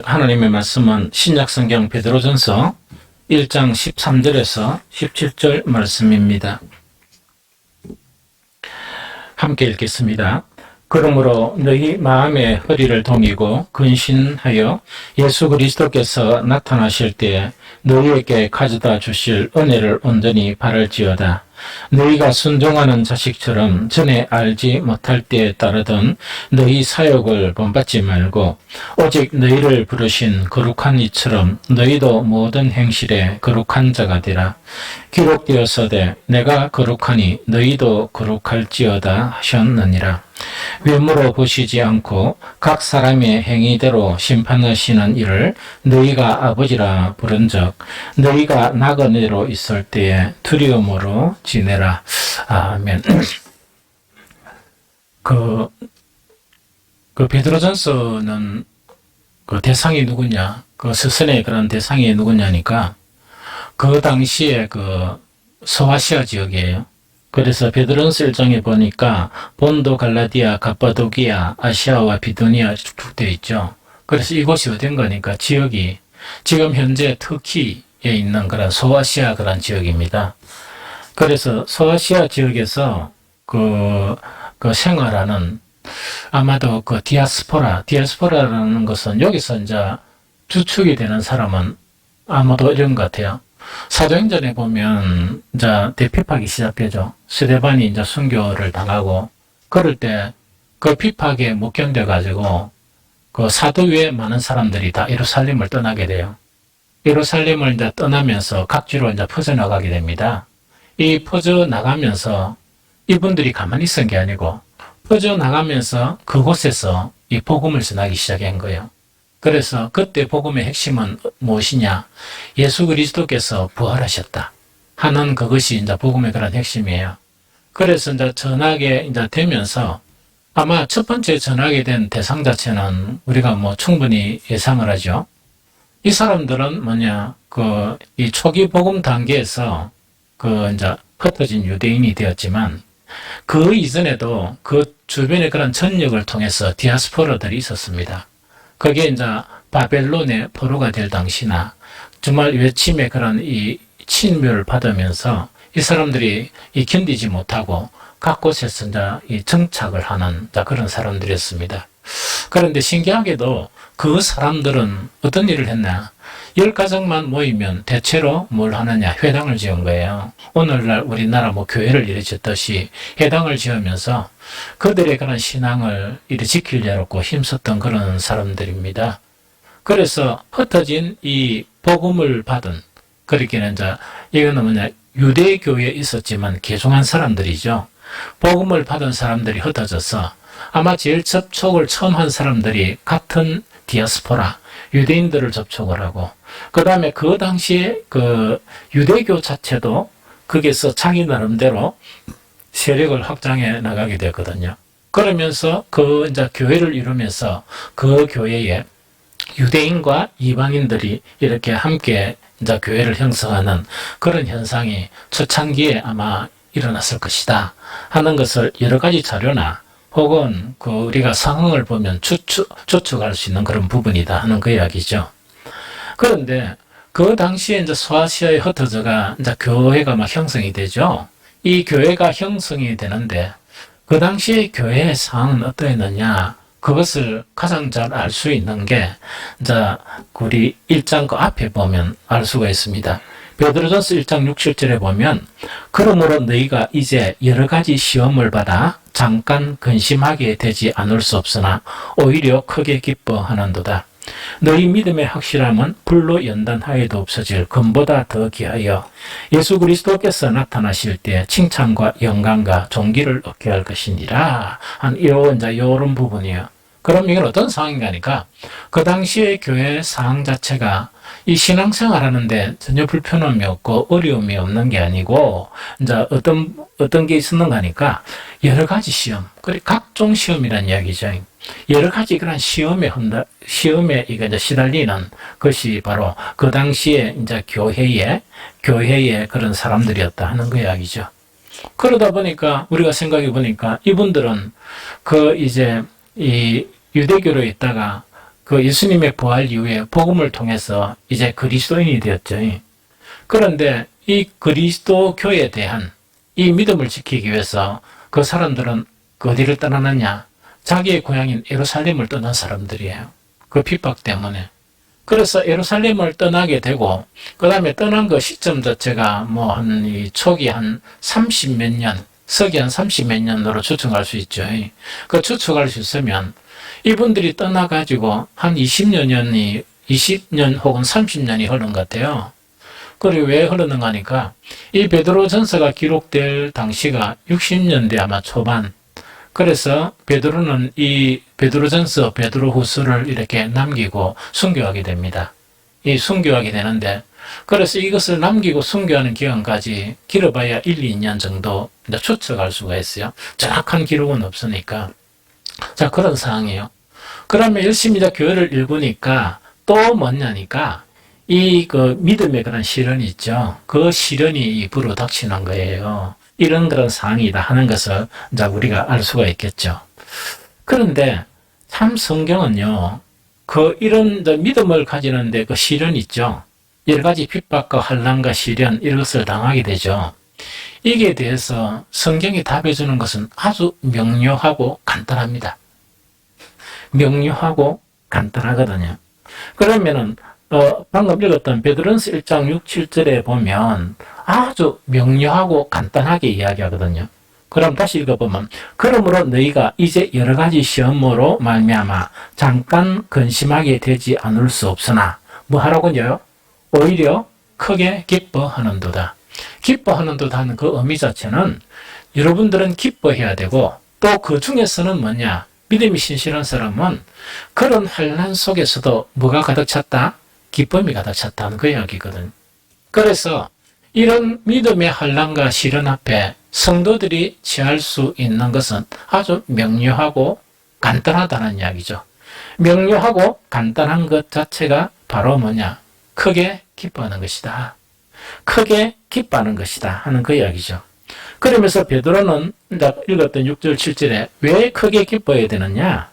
하나님의 말씀은 신약성경 베드로전서 1장 13절에서 17절 말씀입니다. 함께 읽겠습니다. 그러므로 너희 마음의 허리를 동이고 근신하여 예수 그리스도께서 나타나실 때에 너희에게 가져다 주실 은혜를 온전히 바랄지어다. 너희가 순종하는 자식처럼 전에 알지 못할 때에 따르던 너희 사역을 본받지 말고 오직 너희를 부르신 거룩한 이처럼 너희도 모든 행실에 거룩한 자가 되라. 기록되었으되 내가 거룩하니 너희도 거룩할지어다 하셨느니라. 외모로 보시지 않고 각 사람의 행위대로 심판하시는 이를 너희가 아버지라 부른즉 너희가 나그네로 있을 때에 두려움으로 지내라. 아멘. 그 베드로전서는 그 대상이 누구냐? 그 서선의 그런 대상이 누구냐니까 그 당시에 그 소아시아 지역이에요. 그래서 베드로전서 1장에 보니까 본도, 갈라디아, 갑바도기아, 아시아와 비두니아 쭉 되어 있죠. 그래서 이곳이 어딘 거니까 지역이 지금 현재 터키에 있는 그런 소아시아 그런 지역입니다. 그래서 소아시아 지역에서 그 생활하는 아마도 그 디아스포라라는 것은 여기서 이제 주축이 되는 사람은 아마도 이런 것 같아요. 사도행전에 보면 이제 대피파기 시작되죠. 스데반이 이제 순교를 당하고 그럴 때 그 피파기에 못 견뎌가지고 그 사도 외에 많은 사람들이 다 예루살렘을 떠나게 돼요. 예루살렘을 이제 떠나면서 각지로 이제 퍼져나가게 됩니다. 이 퍼져나가면서 이분들이 가만히 있은 게 아니고 퍼져나가면서 그곳에서 이 복음을 전하기 시작한 거예요. 그래서 그때 복음의 핵심은 무엇이냐? 예수 그리스도께서 부활하셨다 하는 그것이 이제 복음의 그런 핵심이에요. 그래서 이제 전하게 이제 되면서 아마 첫 번째 전하게 된 대상 자체는 우리가 뭐 충분히 예상을 하죠. 이 사람들은 뭐냐? 이 초기 복음 단계에서 이제 흩어진 유대인이 되었지만 그 이전에도 그 주변의 그런 전역을 통해서 디아스포라들이 있었습니다. 그게 이제 바벨론의 포로가 될 당시나 정말 외침의 그런 이 침멸을 받으면서 이 사람들이 견디지 못하고 각 곳에서 이제 이 정착을 하는 그런 사람들이었습니다. 그런데 신기하게도 그 사람들은 어떤 일을 했나? 10가정만 모이면 대체로 뭘 하느냐? 회당을 지은 거예요. 오늘날 우리나라 뭐 교회를 이래 짓듯이 회당을 지으면서 그들의 그런 신앙을 이래 지키려고 힘썼던 그런 사람들입니다. 그래서 흩어진 이 복음을 받은, 그렇게는 이제 이거는 뭐냐? 유대교회에 있었지만 개종한 사람들이죠. 복음을 받은 사람들이 흩어져서 아마 제일 접촉을 처음 한 사람들이 같은 디아스포라, 유대인들을 접촉을 하고, 그 다음에 그 당시에 그 유대교 자체도 거기서 자기 나름대로 세력을 확장해 나가게 됐거든요. 그러면서 이제 교회를 이루면서 그 교회에 유대인과 이방인들이 이렇게 함께 이제 교회를 형성하는 그런 현상이 초창기에 아마 일어났을 것이다 하는 것을 여러 가지 자료나 혹은 우리가 상황을 보면 추측할 수 있는 그런 부분이다 하는 그 이야기죠. 그런데 그 당시에 이제 소아시아에 흩어져가 이제 교회가 막 형성이 되죠. 이 교회가 형성이 되는데 그 당시에 교회의 상황은 어떠했느냐? 그것을 가장 잘 알 수 있는 게 이제 우리 1장 그 앞에 보면 알 수가 있습니다. 베드로전서 1장 6-7절에 보면 그러므로 너희가 이제 여러 가지 시험을 받아 잠깐 근심하게 되지 않을 수 없으나 오히려 크게 기뻐하는도다. 너희 믿음의 확실함은 불로 연단하여도 없어질 금보다 더 귀하여 예수 그리스도께서 나타나실 때 칭찬과 영광과 존귀를 얻게 할 것이니라. 이런 부분이에요. 그럼 이건 어떤 상황인가 하니까 그 당시의 교회 상황 자체가 이 신앙생활 하는데 전혀 불편함이 없고 어려움이 없는 게 아니고 이제 어떤 게 있었는가 하니까 여러 가지 시험, 그리고 각종 시험이라는 이야기죠. 여러 가지 그런 시험에 이게 이제 시달리는 것이 바로 그 당시에 이제 교회의 그런 사람들이었다 하는 그 이야기죠. 그러다 보니까 우리가 생각해 보니까 이분들은 이제 이 유대교로 있다가 그 예수님의 부활 이후에 복음을 통해서 이제 그리스도인이 되었죠. 그런데 이 그리스도교에 대한 이 믿음을 지키기 위해서 그 사람들은 어디를 떠나느냐? 자기의 고향인 예루살렘을 떠난 사람들이에요. 그 핍박 때문에. 그래서 예루살렘을 떠나게 되고, 그 다음에 떠난 그 시점 자체가 뭐 한 초기 한 30몇 년, 서기 한 30몇 년으로 추측할 수 있죠. 그 추측할 수 있으면 이분들이 떠나가지고 한 20년 혹은 30년이 흐른 것 같아요. 그리고 왜 흐르는가 하니까 이 베드로전서가 기록될 당시가 60년대 아마 초반. 그래서 베드로는 이 베드로전서, 베드로후서를 이렇게 남기고 순교하게 됩니다. 이 순교하게 되는데, 그래서 이것을 남기고 순교하는 기간까지 길어봐야 1, 2년 정도 추측할 수가 있어요. 정확한 기록은 없으니까. 자, 그런 상황이에요. 그러면 열심히 교회를 읽으니까 또 뭐냐니까 이 그 믿음의 그런 시련이 있죠. 그 시련이 불어닥치는 거예요. 이런 그런 상황이다 하는 것을 이제 우리가 알 수가 있겠죠. 그런데 참 성경은요, 그 이런 믿음을 가지는데 그 시련 있죠. 여러 가지 핍박과 환난과 시련 이런 것을 당하게 되죠. 이게 대해서 성경이 답해주는 것은 아주 명료하고 간단합니다. 명료하고 간단하거든요. 그러면은 방금 읽었던 베드로전서 1장 6, 7절에 보면 아주 명료하고 간단하게 이야기하거든요. 그럼 다시 읽어보면, 그러므로 너희가 이제 여러 가지 시험으로 말미암아 잠깐 근심하게 되지 않을 수 없으나 뭐 하라고요? 오히려 크게 기뻐하는도다. 기뻐하는도다 하는 그 의미 자체는 여러분들은 기뻐해야 되고, 또 그 중에서는 뭐냐? 믿음이 신실한 사람은 그런 환난 속에서도 뭐가 가득 찼다? 기쁨이 가득 찼다는 그 이야기거든. 그래서 이런 믿음의 환난과 시련 앞에 성도들이 취할 수 있는 것은 아주 명료하고 간단하다는 이야기죠. 명료하고 간단한 것 자체가 바로 뭐냐? 크게 기뻐하는 것이다. 크게 기뻐하는 것이다 하는 그 이야기죠. 그러면서 베드로는 읽었던 6절 7절에 왜 크게 기뻐해야 되느냐?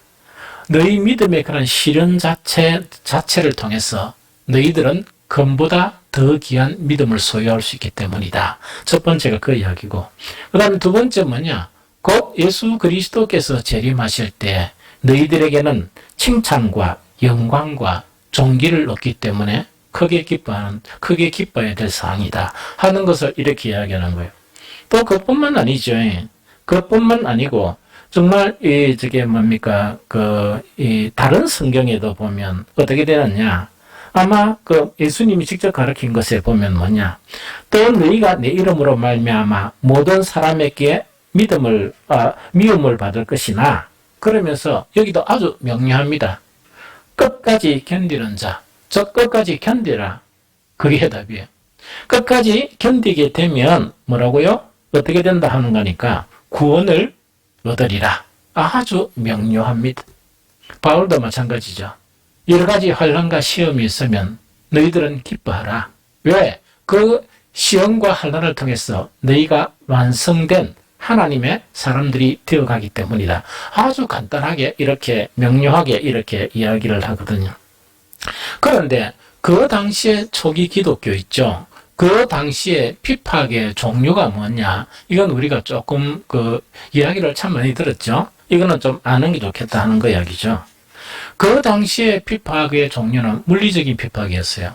너희 믿음의 그런 시련 자체를 통해서 너희들은 금보다 더 귀한 믿음을 소유할 수 있기 때문이다. 첫 번째가 그 이야기고, 그 다음에 두 번째 뭐냐? 곧 예수 그리스도께서 재림하실 때 너희들에게는 칭찬과 영광과 존귀를 얻기 때문에 크게 기뻐해야 될 사항이다 하는 것을 이렇게 이야기하는 거예요. 또 그뿐만 아니죠. 그뿐만 아니고 정말 다른 성경에도 보면 어떻게 되느냐? 아마 그 예수님이 직접 가르친 것에 보면 뭐냐? 또 너희가 내 이름으로 말미암아 모든 사람에게 미움을 받을 것이나, 그러면서 여기도 아주 명료합니다. 끝까지 견디는 자, 저 끝까지 견디라. 그게 해답이에요. 끝까지 견디게 되면 뭐라고요? 어떻게 된다 하는 거니까 구원을 얻으리라. 아주 명료합니다. 바울도 마찬가지죠. 여러 가지 환난과 시험이 있으면 너희들은 기뻐하라. 왜? 그 시험과 환난을 통해서 너희가 완성된 하나님의 사람들이 되어가기 때문이다. 아주 간단하게 이렇게 명료하게 이렇게 이야기를 하거든요. 그런데 그 당시에 초기 기독교 있죠. 그 당시에 핍박의 종류가 뭐냐? 이건 우리가 조금 이야기를 참 많이 들었죠. 이거는 좀 아는 게 좋겠다 하는 거 이야기죠. 그 당시에 핍박의 종류는 물리적인 핍박이었어요.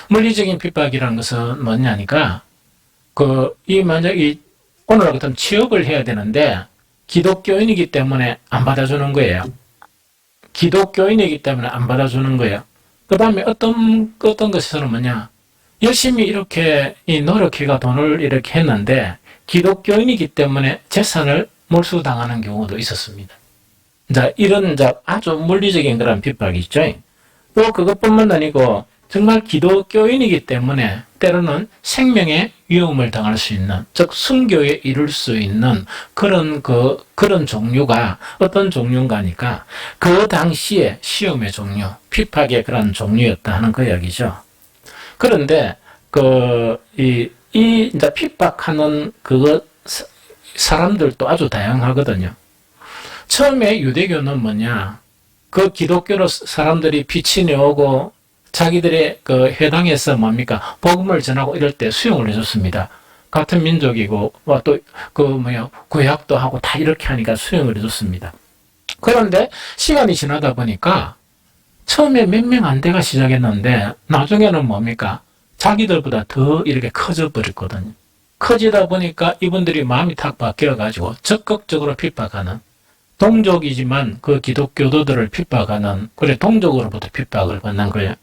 물리적인 핍박이라는 것은 뭐냐니까, 만약에 오늘 같은 취업을 해야 되는데 기독교인이기 때문에 안 받아주는 거예요. 기독교인이기 때문에 안 받아주는 거예요. 그 다음에 어떤 것에서는 뭐냐? 열심히 이렇게 노력해가 돈을 이렇게 했는데 기독교인이기 때문에 재산을 몰수당하는 경우도 있었습니다. 자, 이런 아주 물리적인 그런 핍박이 있죠. 또 그것뿐만 아니고 정말 기독교인이기 때문에 때로는 생명의 위험을 당할 수 있는, 즉 순교에 이를 수 있는 그런 종류가 어떤 종류인가 하니까 그 당시에 시험의 종류, 핍박의 그런 종류였다 하는 그 이야기죠. 그런데 이제 핍박하는 사람들도 아주 다양하거든요. 처음에 유대교는 뭐냐? 그 기독교로 사람들이 빛이 내오고 자기들의 그 회당에서 뭡니까? 복음을 전하고 이럴 때 수용을 해줬습니다. 같은 민족이고, 또, 구약도 하고 다 이렇게 하니까 수용을 해줬습니다. 그런데 시간이 지나다 보니까 처음에 몇 명 안 돼가 시작했는데 나중에는 뭡니까? 자기들보다 더 이렇게 커져 버렸거든요. 커지다 보니까 이분들이 마음이 탁 바뀌어가지고 적극적으로 핍박하는, 동족이지만 그 기독교도들을 핍박하는, 그래 동족으로부터 핍박을 받는 거예요.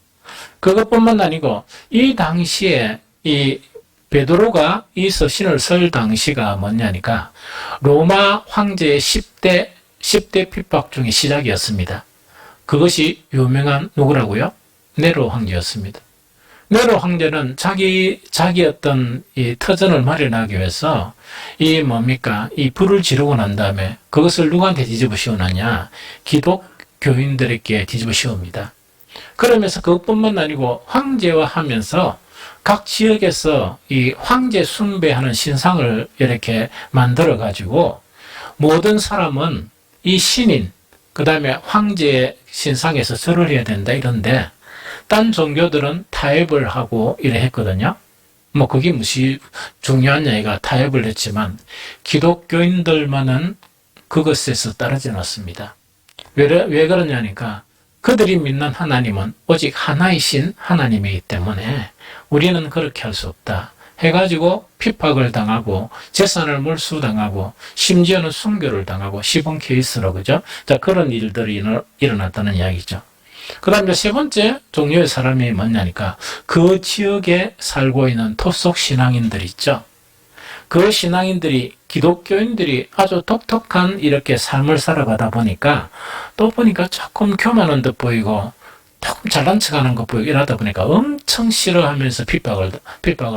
그것뿐만 아니고 이 당시에 이 베드로가 이 서신을 쓸 당시가 뭐냐니까 로마 황제의 10대 핍박 중의 시작이었습니다. 그것이 유명한 누구라고요? 네로 황제였습니다. 네로 황제는 자기 어떤 이 터전을 마련하기 위해서 이 불을 지르고 난 다음에 그것을 누구한테 뒤집어 씌우느냐? 기독교인들에게 뒤집어 씌웁니다. 그러면서 그것뿐만 아니고 황제화 하면서 각 지역에서 이 황제 숭배하는 신상을 이렇게 만들어 가지고 모든 사람은 이 신인, 그 다음에 황제의 신상에서 절을 해야 된다 이런데 딴 종교들은 타협을 하고 이래 했거든요. 그게 무시 중요한 얘기가 타협을 했지만 기독교인들만은 그것에서 떨어져 놨습니다. 왜 그러냐니까 그들이 믿는 하나님은 오직 하나의 신 하나님이기 때문에 우리는 그렇게 할 수 없다 해가지고 핍박을 당하고 재산을 몰수당하고 심지어는 순교를 당하고 시범 케이스로 그죠? 자, 그런 일들이 일어났다는 이야기죠. 그 다음에 세 번째 종류의 사람이 뭐냐니까 그 지역에 살고 있는 토속 신앙인들 있죠. 그 신앙인들이 기독교인들이 아주 독특한 이렇게 삶을 살아가다 보니까 또 보니까 조금 교만한 듯 보이고 조금 잘난 척하는 것 보이고 이러다 보니까 엄청 싫어하면서 핍박을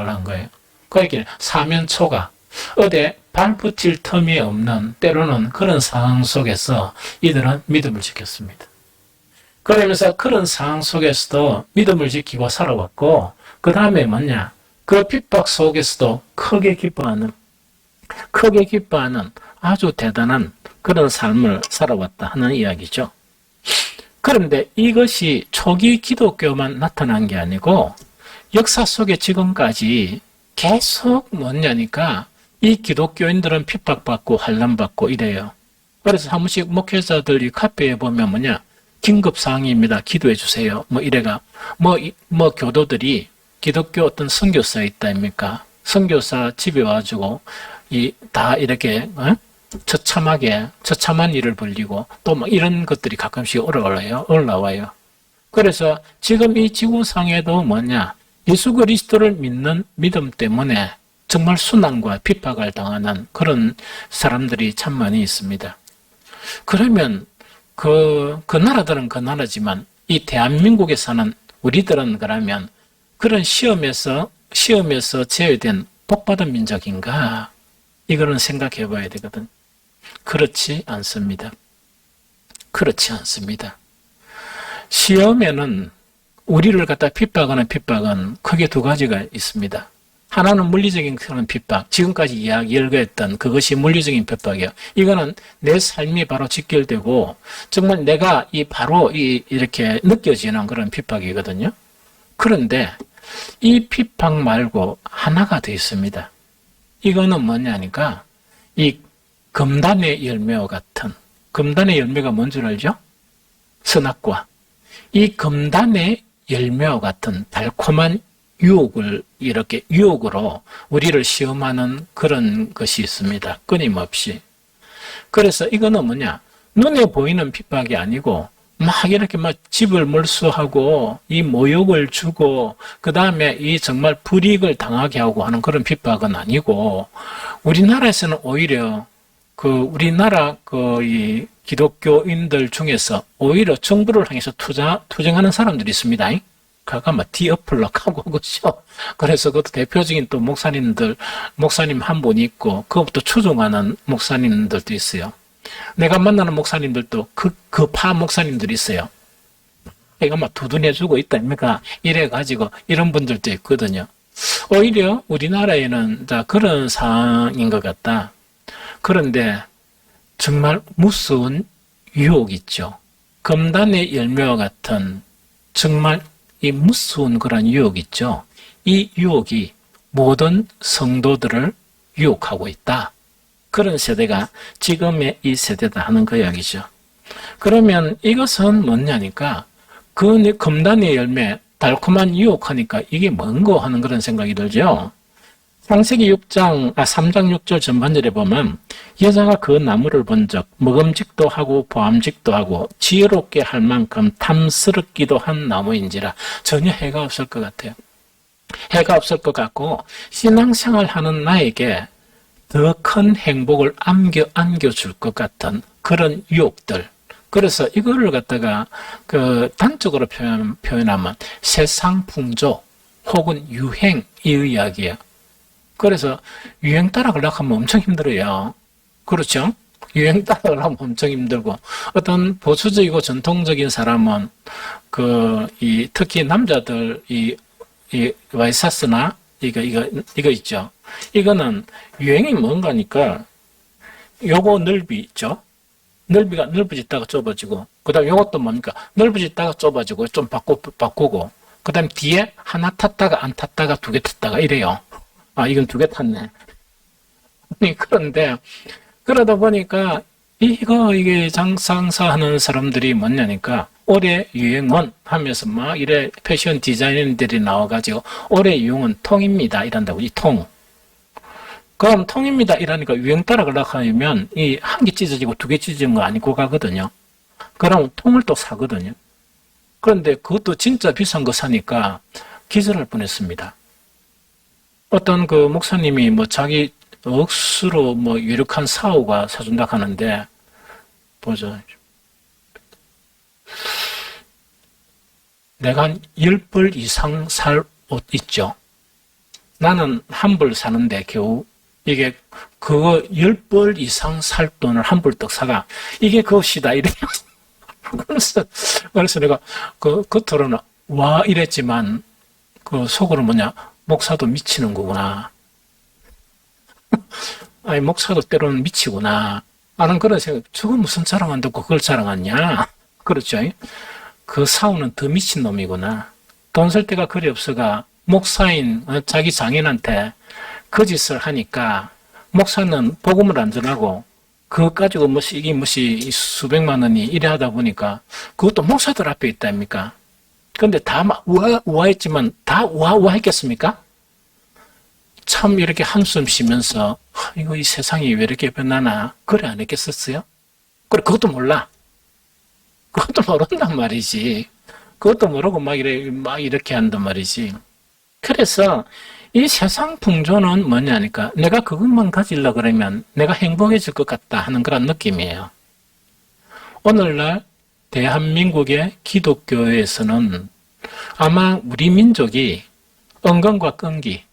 한 거예요. 그러니까 사면초가 어디 발붙일 틈이 없는 때로는 그런 상황 속에서 이들은 믿음을 지켰습니다. 그러면서 그런 상황 속에서도 믿음을 지키고 살아왔고 그 다음에 뭐냐? 그 핍박 속에서도 크게 기뻐하는 아주 대단한 그런 삶을 살아왔다 하는 이야기죠. 그런데 이것이 초기 기독교만 나타난 게 아니고 역사 속에 지금까지 계속 뭐냐니까 이 기독교인들은 핍박받고 환난받고 이래요. 그래서 한 번씩 목회자들이 카페에 보면 뭐냐? 긴급사항입니다. 기도해 주세요. 이래가 교도들이 기독교 어떤 선교사 있다 아닙니까? 선교사 집에 와가지고 다 이렇게 처참한 일을 벌리고 또 이런 것들이 가끔씩 올라와요. 그래서 지금 이 지구상에도 뭐냐? 예수 그리스도를 믿는 믿음 때문에 정말 순환과 핍박을 당하는 그런 사람들이 참 많이 있습니다. 그러면 그 나라들은 그 나라지만 이 대한민국에 사는 우리들은 그러면 그런 시험에서 제외된 복받은 민족인가? 이거는 생각해 봐야 되거든. 그렇지 않습니다. 시험에는 우리를 갖다 핍박하는 핍박은 크게 두 가지가 있습니다. 하나는 물리적인 그런 핍박, 지금까지 이야기 열거했던 그것이 물리적인 핍박이에요. 이거는 내 삶이 바로 직결되고 정말 내가 바로 이렇게 느껴지는 그런 핍박이거든요. 그런데 이 핍박 말고 하나가 더 있습니다. 이거는 뭐냐니까 이 금단의 열매와 같은, 금단의 열매가 뭔 줄 알죠? 선악과. 이 금단의 열매와 같은 달콤한 유혹으로 우리를 시험하는 그런 것이 있습니다. 끊임없이. 그래서 이거는 뭐냐? 눈에 보이는 핍박이 아니고 막 이렇게 집을 몰수하고 이 모욕을 주고 그 다음에 이 정말 불이익을 당하게 하고 하는 그런 핍박은 아니고 우리나라에서는 오히려 우리나라 이 기독교인들 중에서 오히려 정부를 향해서 투쟁하는 사람들이 있습니다. 가가 디어플럭하고 그죠. 그래서 그것도 대표적인 또 목사님 한 분이 있고 그것부터 추종하는 목사님들도 있어요. 내가 만나는 목사님들도 그 파 목사님들이 있어요. 애가 두둔해주고 있다 아닙니까? 이래가지고 이런 분들도 있거든요. 오히려 우리나라에는 그런 상황인 것 같다. 그런데 정말 무서운 유혹이 있죠. 금단의 열매와 같은 정말 이 무서운 그런 유혹 있죠. 이 유혹이 모든 성도들을 유혹하고 있다. 그런 세대가 지금의 이 세대다 하는 그 이야기죠. 그러면 이것은 뭐냐니까 그 금단의 열매, 달콤한 유혹하니까 이게 뭔고 하는 그런 생각이 들죠. 창세기 3장 6절 전반절에 보면 여자가 그 나무를 본 적 먹음직도 하고 보암직도 하고 지혜롭게 할 만큼 탐스럽기도 한 나무인지라. 전혀 해가 없을 것 같아요. 해가 없을 것 같고 신앙생활 하는 나에게 더 큰 행복을 안겨줄 것 같은 그런 유혹들. 그래서 이거를 갖다가 그 단적으로 표현하면 세상 풍조 혹은 유행의 이야기예요. 그래서 유행 따라가려고 하면 엄청 힘들어요. 그렇죠? 유행 따라가려고 하면 엄청 힘들고, 어떤 보수적이고 전통적인 사람은 특히 남자들 이 와이사스나 이거 있죠. 이거는 유행이 뭔가니까 요거 넓이 있죠. 넓이가 넓어졌다가 좁아지고, 그 다음에 요것도 뭡니까? 넓어졌다가 좁아지고 좀 바꾸고, 그 다음에 뒤에 하나 탔다가 안 탔다가 두 개 탔다가 이래요. 이건 두 개 탔네. 그런데 그러다 보니까 이게 장사하는 사람들이 뭐냐니까 올해 유행은 하면서 막 이래 패션 디자이너들이 나와가지고 올해 유행은 통입니다 이란다고. 이 통. 그럼 통입니다 이러니까 유행 따라가려고 하면 이 한 개 찢어지고 두 개 찢어진 거 아니고 가거든요. 그럼 통을 또 사거든요. 그런데 그것도 진짜 비싼 거 사니까 기절할 뻔했습니다. 어떤 그 목사님이 자기 억수로 유력한 사오가 사준다 하는데, 보자. 내가 한 10벌 이상 살 옷 있죠. 나는 한 벌 사는데 겨우 이게 그거 10벌 이상 살 돈을 한 벌 떡 사가. 이게 그것이다. 이래요. 그래서 내가 겉으로는 와 이랬지만 속으로 목사도 미치는 거구나. 아니, 목사도 때로는 미치구나. 하는 그런 생각. 저거 무슨 자랑 안 듣고 그걸 자랑하냐? 그렇죠. 그 사우는 더 미친 놈이구나. 돈 쓸 데가 그리 없어가 목사인 자기 장인한테 거짓을 하니까 목사는 복음을 안 전하고 그거 가지고 이게 수백만 원이 이래 하다 보니까 그것도 목사들 앞에 있다입니까? 근데 다 우아했지만 다 우아했겠습니까? 참 이렇게 한숨 쉬면서 이 세상이 왜 이렇게 변하나 그래 안 했겠었어요? 그래 그것도 몰라. 그것도 모른단 말이지. 그것도 모르고 막 이렇게 한단 말이지. 그래서 이 세상 풍조는 뭐냐니까 내가 그것만 가지려 그러면 내가 행복해질 것 같다 하는 그런 느낌이에요. 오늘날 대한민국의 기독교에서는 아마 우리 민족이 은근과 끈기,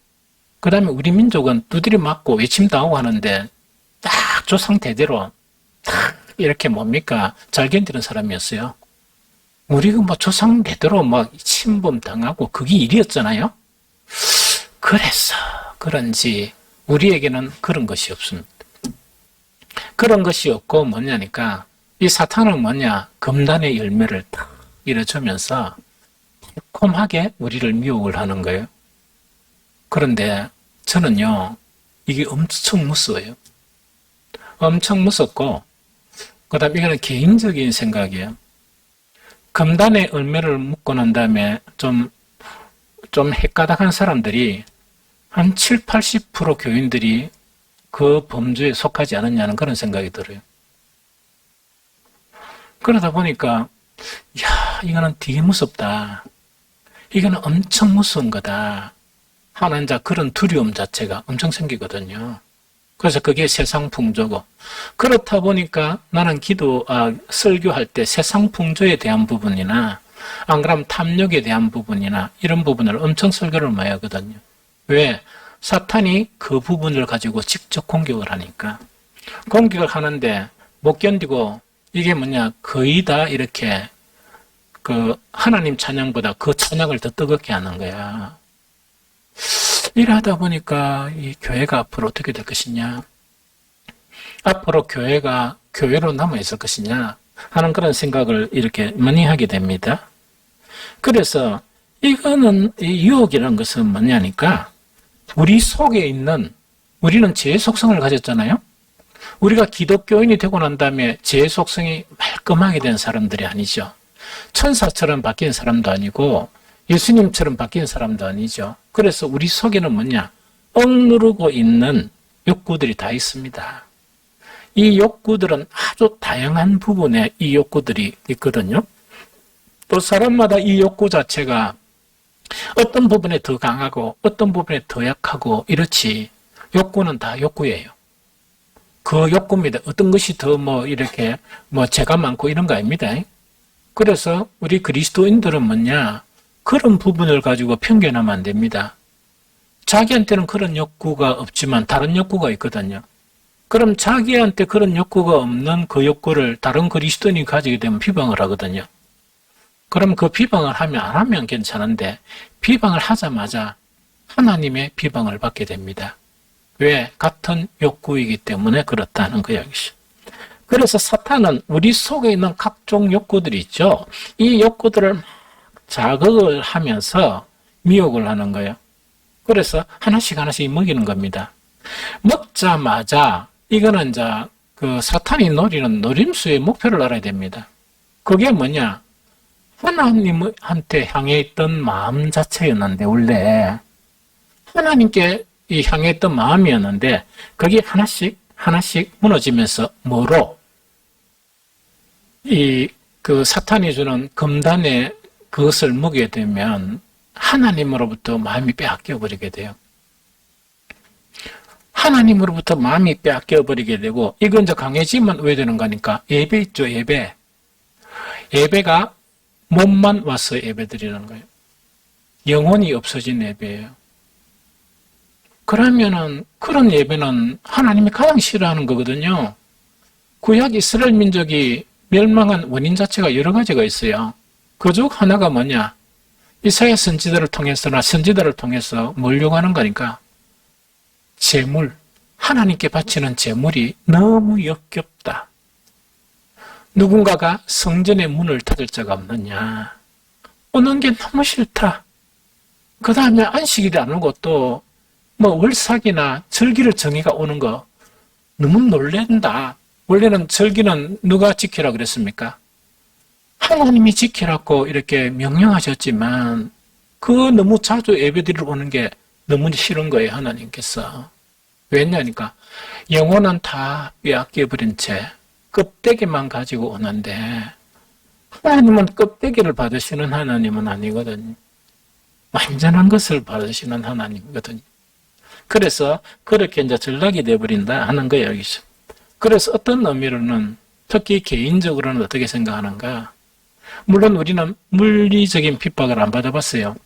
그 다음에 우리 민족은 두드려 맞고 외침당하고 하는데 딱 조상 대대로 딱 이렇게 잘 견디는 사람이었어요. 우리가 조상 대대로 침범 당하고 그게 일이었잖아요. 그래서 그런지 우리에게는 그런 것이 없습니다. 그런 것이 없고 뭐냐니까 이 사탄은 금단의 열매를 딱 일어주면서 달콤하게 우리를 미혹을 하는 거예요. 그런데 저는요, 이게 엄청 무서워요. 엄청 무섭고, 그 다음에 이거는 개인적인 생각이에요. 금단의 열매를 묻고 난 다음에 좀 헷가닥한 사람들이 한 70~80% 교인들이 그 범주에 속하지 않았냐는 그런 생각이 들어요. 그러다 보니까 이거는 되게 무섭다. 이거는 엄청 무서운 거다 하는 그런 두려움 자체가 엄청 생기거든요. 그래서 그게 세상 풍조고, 그렇다 보니까 나는 설교할 때 세상 풍조에 대한 부분이나 안 그러면 탐욕에 대한 부분이나 이런 부분을 엄청 설교를 많이 하거든요. 왜? 사탄이 그 부분을 가지고 직접 공격을 하니까. 공격을 하는데 못 견디고 이게 거의 다 이렇게 하나님 찬양보다 그 찬양을 더 뜨겁게 하는 거야. 이러다 보니까 이 교회가 앞으로 어떻게 될 것이냐? 앞으로 교회가 교회로 남아있을 것이냐? 하는 그런 생각을 이렇게 많이 하게 됩니다. 그래서 이거는 이 유혹이라는 것은 뭐냐니까 우리 속에 있는 우리는 죄의 속성을 가졌잖아요. 우리가 기독교인이 되고 난 다음에 죄의 속성이 말끔하게 된 사람들이 아니죠. 천사처럼 바뀐 사람도 아니고 예수님처럼 바뀐 사람도 아니죠. 그래서 우리 속에는 뭐냐? 억누르고 있는 욕구들이 다 있습니다. 이 욕구들은 아주 다양한 부분에 이 욕구들이 있거든요. 또 사람마다 이 욕구 자체가 어떤 부분에 더 강하고 어떤 부분에 더 약하고 이렇지. 욕구는 다 욕구예요. 그 욕구입니다. 어떤 것이 더 이렇게 죄가 많고 이런 거 아닙니다. 그래서 우리 그리스도인들은 뭐냐? 그런 부분을 가지고 편견하면 안 됩니다. 자기한테는 그런 욕구가 없지만 다른 욕구가 있거든요. 그럼 자기한테 그런 욕구가 없는 그 욕구를 다른 그리스도인이 가지게 되면 비방을 하거든요. 그럼 그 비방을 하면 안 하면 괜찮은데 비방을 하자마자 하나님의 비방을 받게 됩니다. 왜? 같은 욕구이기 때문에 그렇다는 거야기죠. 그래서 사탄은 우리 속에 있는 각종 욕구들이 있죠. 이 욕구들을 자극을 하면서 미혹을 하는 거예요. 그래서 하나씩 먹이는 겁니다. 먹자마자 이거는 이제 그 사탄이 노리는 노림수의 목표를 알아야 됩니다. 그게 뭐냐? 하나님한테 향해 있던 마음 자체였는데 원래 하나님께 향해 있던 마음이었는데 그게 하나씩 무너지면서 뭐로? 그 사탄이 주는 금단에 그것을 먹게 되면 하나님으로부터 마음이 빼앗겨 버리게 돼요. 하나님으로부터 마음이 빼앗겨 버리게 되고 이건 이제 강해지면 왜 되는 거니까 예배 있죠, 예배. 예배가 몸만 와서 예배 드리는 거예요. 영혼이 없어진 예배예요. 그러면은 그런 예배는 하나님이 가장 싫어하는 거거든요. 구약 이스라엘 민족이 멸망한 원인 자체가 여러 가지가 있어요. 그 중 하나가 뭐냐? 이사야 선지자를 통해서나 선지자를 통해서 뭘 요구하는 거니까 제물, 하나님께 바치는 제물이 너무 역겹다. 누군가가 성전의 문을 닫을 자가 없느냐. 오는 게 너무 싫다. 그 다음에 안식일이 안 오고 또 월삭이나 절기를 정의가 오는 거 너무 놀랜다. 원래는 절기는 누가 지키라 그랬습니까? 하나님이 지키라고 이렇게 명령하셨지만 그 너무 자주 예배드리러 오는 게 너무 싫은 거예요, 하나님께서. 왜냐니까 영혼은 다 빼앗겨버린 채 껍데기만 가지고 오는데 하나님은 껍데기를 받으시는 하나님은 아니거든요. 완전한 것을 받으시는 하나님이거든요. 그래서 그렇게 이제 전락이 되어버린다 하는 거예요, 여기서. 그래서 어떤 의미로는 특히 개인적으로는 어떻게 생각하는가? 물론 우리는 물리적인 핍박을 안 받아봤어요.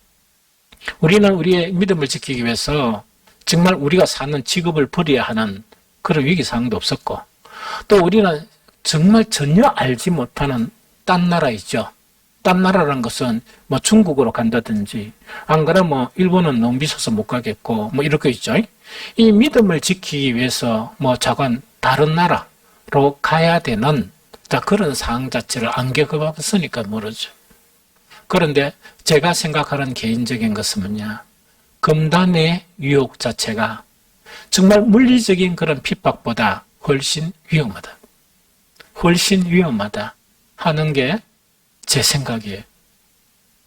우리는 우리의 믿음을 지키기 위해서 정말 우리가 사는 직업을 버려야 하는 그런 위기상황도 없었고 또 우리는 정말 전혀 알지 못하는 딴 나라 있죠. 딴 나라라는 것은 중국으로 간다든지 안 그러면 일본은 너무 비싸서 못 가겠고 이렇게 있죠. 이 믿음을 지키기 위해서 자관 다른 나라로 가야 되는 그런 상황 자체를 안 겪어봤으니까 모르죠. 그런데 제가 생각하는 개인적인 것은 뭐냐? 금단의 유혹 자체가 정말 물리적인 그런 핍박보다 훨씬 위험하다. 훨씬 위험하다 하는 게 제 생각이에요.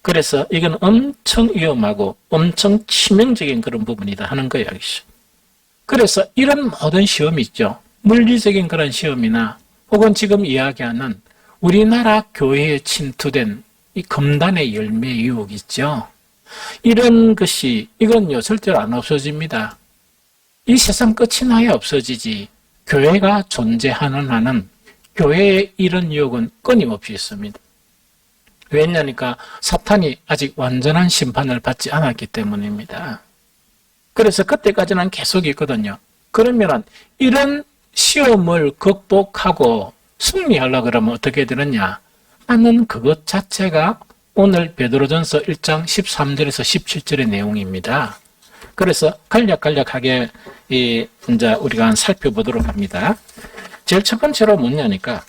그래서 이건 엄청 위험하고 엄청 치명적인 그런 부분이다 하는 거예요. 그래서 이런 모든 시험이 있죠. 물리적인 그런 시험이나 혹은 지금 이야기하는 우리나라 교회에 침투된 이 금단의 열매 유혹 있죠. 이런 것이 이건요 절대로 안 없어집니다. 이 세상 끝이 나야 없어지지. 교회가 존재하는 한은 교회의 이런 유혹은 끊임없이 있습니다. 왜냐니까 사탄이 아직 완전한 심판을 받지 않았기 때문입니다. 그래서 그때까지는 계속 있거든요. 그러면 이런 시험을 극복하고 승리하려고 그러면 어떻게 되느냐 하는 그것 자체가 오늘 베드로전서 1장 13절에서 17절의 내용입니다. 그래서 간략하게 이제 우리가 살펴보도록 합니다. 제일 첫 번째로 뭐냐니까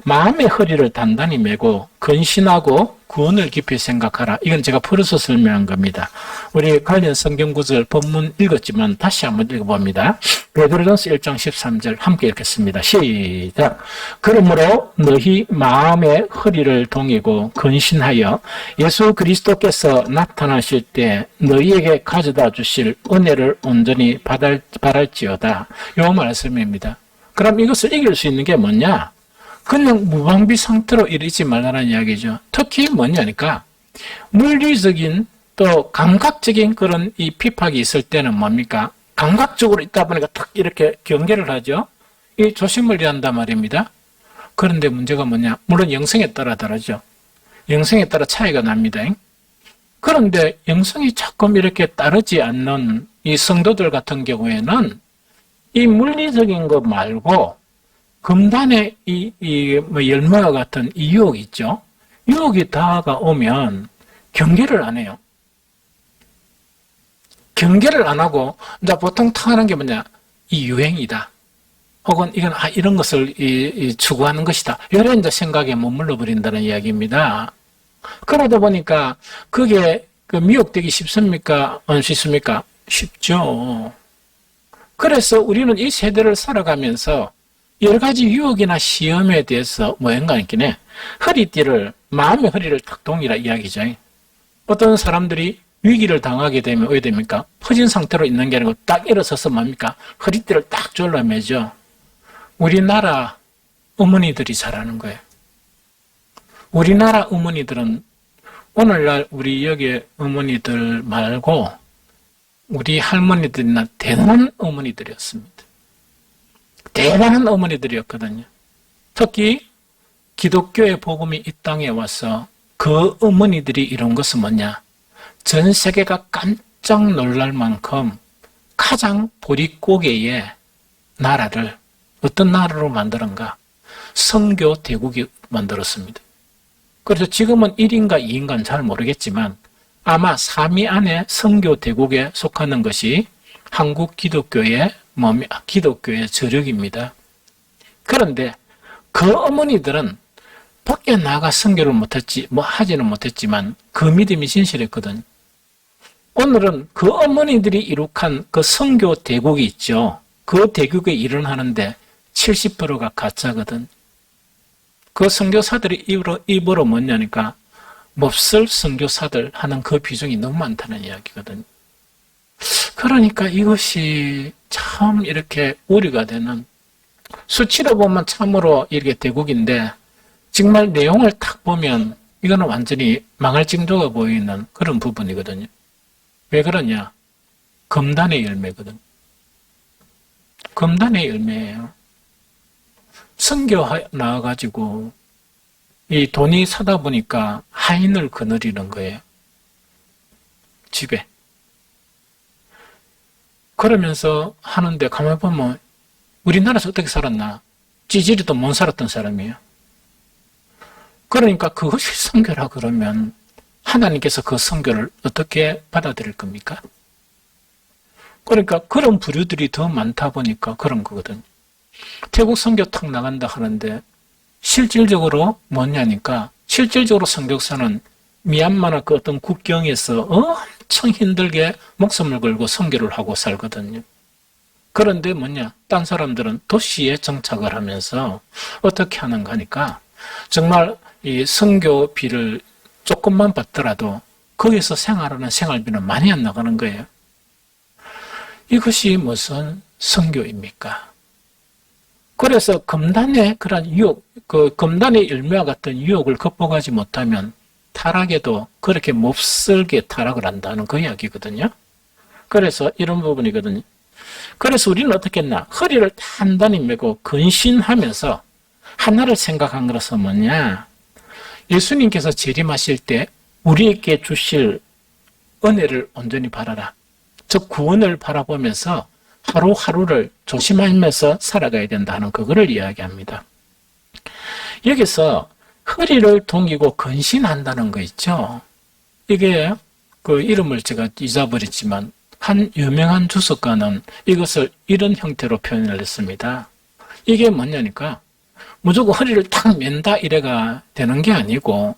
마음의 허리를 단단히 메고 근신하고 구원을 깊이 생각하라. 이건 제가 풀어서 설명한 겁니다. 우리 관련 성경 구절 본문 읽었지만 다시 한번 읽어봅니다. 베드로전서 1장 13절 함께 읽겠습니다. 시작. 그러므로 너희 마음의 허리를 동이고 근신하여 예수 그리스도께서 나타나실 때 너희에게 가져다 주실 은혜를 온전히 바랄지어다. 요 말씀입니다. 그럼 이것을 이길 수 있는 게 뭐냐? 그냥 무방비 상태로 이르지 말라는 이야기죠. 특히 뭐냐니까 물리적인 또 감각적인 그런 이 핍박이 있을 때는 뭡니까? 감각적으로 있다 보니까 탁 이렇게 경계를 하죠. 이 조심을 해야 한단 말입니다. 그런데 문제가 뭐냐? 물론 영성에 따라 다르죠. 영성에 따라 차이가 납니다. 그런데 영성이 조금 이렇게 따르지 않는 이 성도들 같은 경우에는 이 물리적인 것 말고 금단의 열매와 같은 이 유혹이 있죠. 유혹이 다가오면 경계를 안 해요. 경계를 안 하고, 이제 보통 타하는 게 뭐냐? 이 유행이다. 혹은 이건, 이런 것을 추구하는 것이다. 이런 이제 생각에 머물러 버린다는 이야기입니다. 그러다 보니까 그게 미혹되기 쉽습니까? 안 쉽습니까? 쉽죠. 그래서 우리는 이 세대를 살아가면서 여러 가지 유혹이나 시험에 대해서 뭐인가니까 허리띠를, 마음의 허리를 탁 동이라 이야기죠. 어떤 사람들이 위기를 당하게 되면 어떻게 됩니까? 퍼진 상태로 있는 게 아니고 딱 일어서서 뭡니까? 허리띠를 딱 졸라매죠. 우리나라 어머니들이 잘하는 거예요. 우리나라 어머니들은 오늘날 우리 여기 어머니들 말고 우리 할머니들이나 대단한 어머니들이었습니다. 대단한 어머니들이었거든요. 특히 기독교의 복음이 이 땅에 와서 그 어머니들이 이룬 것은 뭐냐? 전 세계가 깜짝 놀랄 만큼 가장 보릿고개의 나라를 어떤 나라로 만드는가? 선교 대국이 만들었습니다. 그래서 지금은 1인가 2인가는 잘 모르겠지만 아마 3위 안에 선교 대국에 속하는 것이 한국 기독교의 저력입니다. 그런데 그 어머니들은 밖에 나가 선교를 하지는 못했지만 그 믿음이 진실했거든요. 오늘은 그 어머니들이 이룩한 그 선교 대국이 있죠. 그 대국에 일을 하는데 70%가 가짜거든. 그 선교사들이 입으로 뭐냐니까 몹쓸 선교사들 하는 그 비중이 너무 많다는 이야기거든요. 그러니까 이것이 참 이렇게 우려가 되는, 수치로 보면 참으로 이렇게 대국인데 정말 내용을 딱 보면 이거는 완전히 망할 징조가 보이는 그런 부분이거든요. 왜 그러냐? 금단의 열매거든. 금단의 열매예요. 선교 나와가지고 이 돈이 사다 보니까 하인을 거느리는 거예요. 집에. 그러면서 하는데 가만히 보면 우리나라에서 어떻게 살았나? 찌질이도 못 살았던 사람이에요. 그러니까 그것이 선교라 그러면 하나님께서 그 선교를 어떻게 받아들일 겁니까? 그러니까 그런 부류들이 더 많다 보니까 그런 거거든요. 태국 선교 탁 나간다 하는데 실질적으로 뭐냐니까 실질적으로 선교사는 미얀마나 그 어떤 국경에서 엄청 힘들게 목숨을 걸고 선교를 하고 살거든요. 그런데 뭐냐? 딴 사람들은 도시에 정착을 하면서 어떻게 하는가 하니까 정말 이 선교비를 조금만 받더라도 거기서 생활하는 생활비는 많이 안 나가는 거예요. 이것이 무슨 선교입니까? 그래서 금단의 그런 유혹, 그 금단의 열매와 같은 유혹을 극복하지 못하면 타락에도 그렇게 몹쓸게 타락을 한다는 그 이야기거든요. 그래서 이런 부분이거든요. 그래서 우리는 어떻게 했나? 허리를 단단히 메고 근신하면서 하나를 생각한 것은 뭐냐? 예수님께서 재림하실 때 우리에게 주실 은혜를 온전히 바라라. 즉 구원을 바라보면서 하루하루를 조심하면서 살아가야 된다는 그거를 이야기합니다. 여기서 허리를 동이고 근신한다는 거 있죠. 이게 그 이름을 제가 잊어버렸지만 한 유명한 주석가는 이것을 이런 형태로 표현을 했습니다. 이게 뭐냐니까 무조건 허리를 탁 맨다 이래가 되는 게 아니고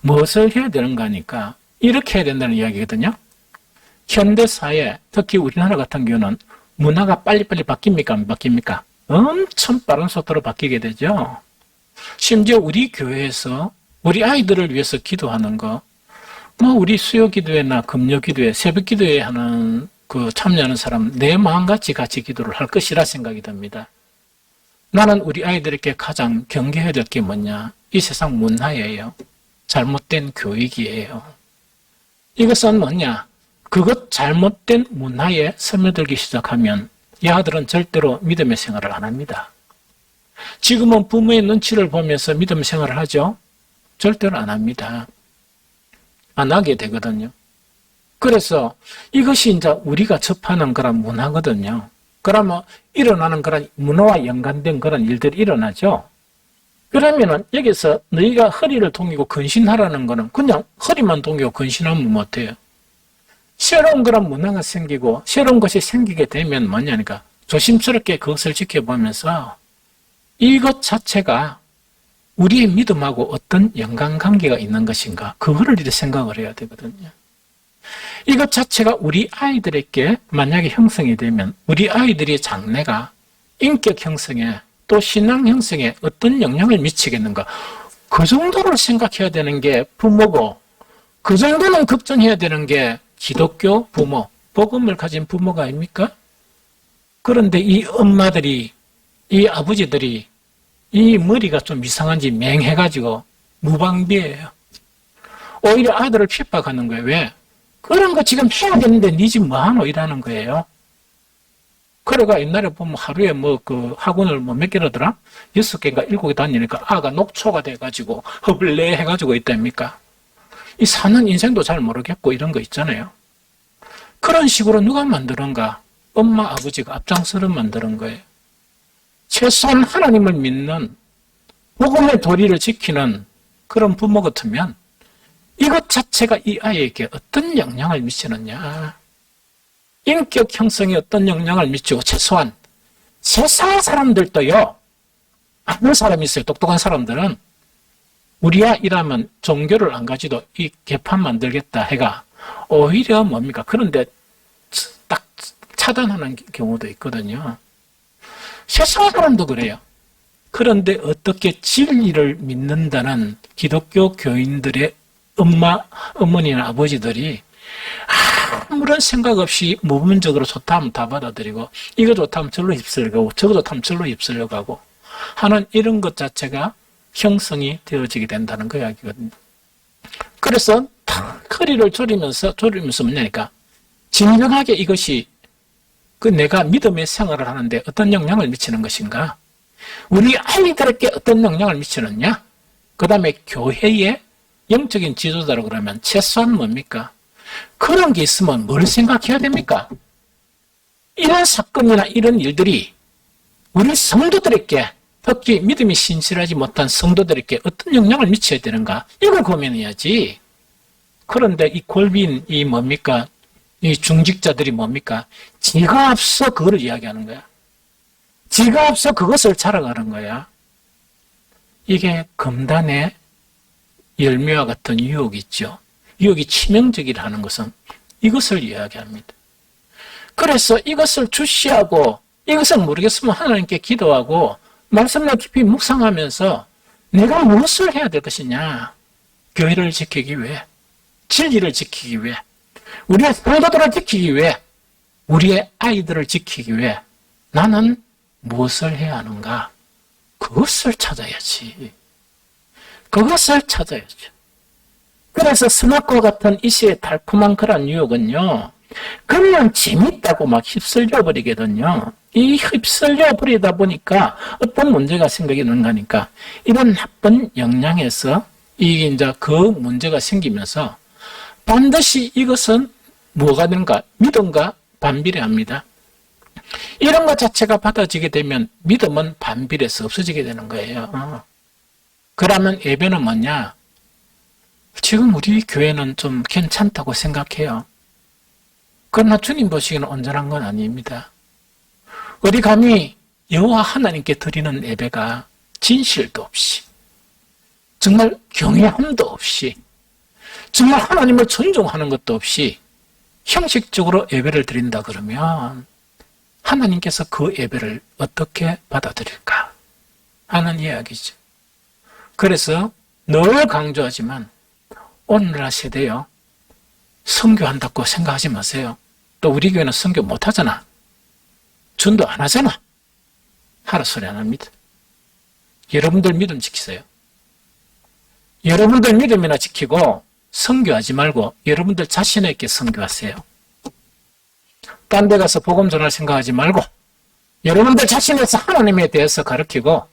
무엇을 해야 되는가 하니까 이렇게 해야 된다는 이야기거든요. 현대사회, 특히 우리나라 같은 경우는 문화가 빨리빨리 바뀝니까? 안 바뀝니까? 엄청 빠른 속도로 바뀌게 되죠. 심지어 우리 교회에서 우리 아이들을 위해서 기도하는 거, 우리 수요 기도회나 금요 기도회, 새벽 기도회 하는 참여하는 사람 내 마음같이 같이 기도를 할 것이라 생각이 듭니다. 나는 우리 아이들에게 가장 경계해야 될 게 뭐냐? 이 세상 문화예요. 잘못된 교육이에요. 이것은 뭐냐? 그것 잘못된 문화에 스며들기 시작하면 이 아들은 절대로 믿음의 생활을 안 합니다. 지금은 부모의 눈치를 보면서 믿음 생활을 하죠? 절대로 안 합니다. 안 하게 되거든요. 그래서 이것이 이제 우리가 접하는 그런 문화거든요. 그러면 일어나는 그런 문화와 연관된 그런 일들이 일어나죠. 그러면은 여기서 너희가 허리를 동이고 근신하라는 거는 그냥 허리만 동이고 근신하면 못해요. 새로운 그런 문화가 생기고 새로운 것이 생기게 되면 뭐냐니까 조심스럽게 그것을 지켜보면서 이것 자체가 우리의 믿음하고 어떤 연관관계가 있는 것인가 그거를 이제 생각을 해야 되거든요. 이것 자체가 우리 아이들에게 만약에 형성이 되면 우리 아이들의 장래가 인격 형성에 또 신앙 형성에 어떤 영향을 미치겠는가 그 정도를 생각해야 되는 게 부모고 그 정도는 걱정해야 되는 게 기독교 부모, 복음을 가진 부모가 아닙니까? 그런데 이 엄마들이, 이 아버지들이 이 머리가 좀 이상한지 맹해가지고 무방비예요. 오히려 아들을 핍박하는 거예요. 왜? 그런 거 지금 해야 되는데 니 집 뭐하노? 이라는 거예요. 그래가 옛날에 보면 하루에 학원을 몇 개라더라? 6개인가 7개 다니니까 아가 녹초가 돼가지고 허블레 해가지고 있답니까? 이 사는 인생도 잘 모르겠고 이런 거 있잖아요. 그런 식으로 누가 만드는가? 엄마, 아버지가 앞장서서 만드는 거예요. 최소한 하나님을 믿는 복음의 도리를 지키는 그런 부모 같으면 이것 자체가 이 아이에게 어떤 영향을 미치느냐. 인격 형성에 어떤 영향을 미치고 최소한 세상 사람들도요. 아는 사람이 있어요. 똑똑한 사람들은 우리야 이라면 종교를 안 가지도 이 개판 만들겠다 해가 오히려 뭡니까? 그런데 딱 차단하는 경우도 있거든요. 세상 사람도 그래요. 그런데 어떻게 진리를 믿는다는 기독교 교인들의 어머니나 아버지들이 아무런 생각 없이 모범적으로 좋다 하면 다 받아들이고 이거 좋다 하면 절로 휩쓸려가고 저거 좋다 하면 절로 휩쓸려가고 하는 이런 것 자체가 형성이 되어지게 된다는 그 이야기거든요. 그래서 허리를 조리면서 뭐냐니까 진정하게 이것이 내가 믿음의 생활을 하는데 어떤 영향을 미치는 것인가? 우리 아이들에게 어떤 영향을 미치느냐? 그 다음에 교회의 영적인 지도자로 그러면 최소한 뭡니까? 그런 게 있으면 뭘 생각해야 됩니까? 이런 사건이나 이런 일들이 우리 성도들에게 특히 믿음이 신실하지 못한 성도들에게 어떤 영향을 미쳐야 되는가? 이걸 고민해야지. 그런데 이 골빈, 이 중직자들이 뭡니까? 지가 앞서 그걸 이야기하는 거야. 지가 앞서 그것을 자랑하는 거야. 이게 금단의 열매와 같은 유혹이 있죠. 유혹이 치명적이라는 것은 이것을 이야기합니다. 그래서 이것을 주시하고 이것을 모르겠으면 하나님께 기도하고 말씀을 깊이 묵상하면서 내가 무엇을 해야 될 것이냐. 교회를 지키기 위해, 진리를 지키기 위해, 우리의 성도들을 지키기 위해, 우리의 아이들을 지키기 위해 나는 무엇을 해야 하는가? 그것을 찾아야지. 그것을 찾아야죠. 그래서 스나크와 같은 이 시의 달콤한 그런 유혹은요. 그냥 재밌다고 막 휩쓸려 버리거든요. 이 휩쓸려 버리다 보니까 어떤 문제가 생기는 거니까 이런 나쁜 영향에서 이게 이제 그 문제가 생기면서 반드시 이것은 뭐가 되는가? 믿음과 반비례합니다. 이런 것 자체가 받아지게 되면 믿음은 반비례해서 없어지게 되는 거예요. 그러면 예배는 뭐냐? 지금 우리 교회는 좀 괜찮다고 생각해요. 그러나 주님 보시기에는 온전한 건 아닙니다. 우리 감히 여호와 하나님께 드리는 예배가 진실도 없이, 정말 경외함도 없이, 정말 하나님을 존중하는 것도 없이 형식적으로 예배를 드린다 그러면 하나님께서 그 예배를 어떻게 받아들일까 하는 이야기죠. 그래서 늘 강조하지만 오늘날 세대요, 선교한다고 생각하지 마세요. 또 우리 교회는 선교 못하잖아. 전도 안 하잖아. 하라 소리 안 합니다. 여러분들 믿음 지키세요. 여러분들 믿음이나 지키고 선교하지 말고 여러분들 자신에게 선교하세요. 딴 데 가서 복음 전할 생각하지 말고 여러분들 자신에서 하나님에 대해서 가르치고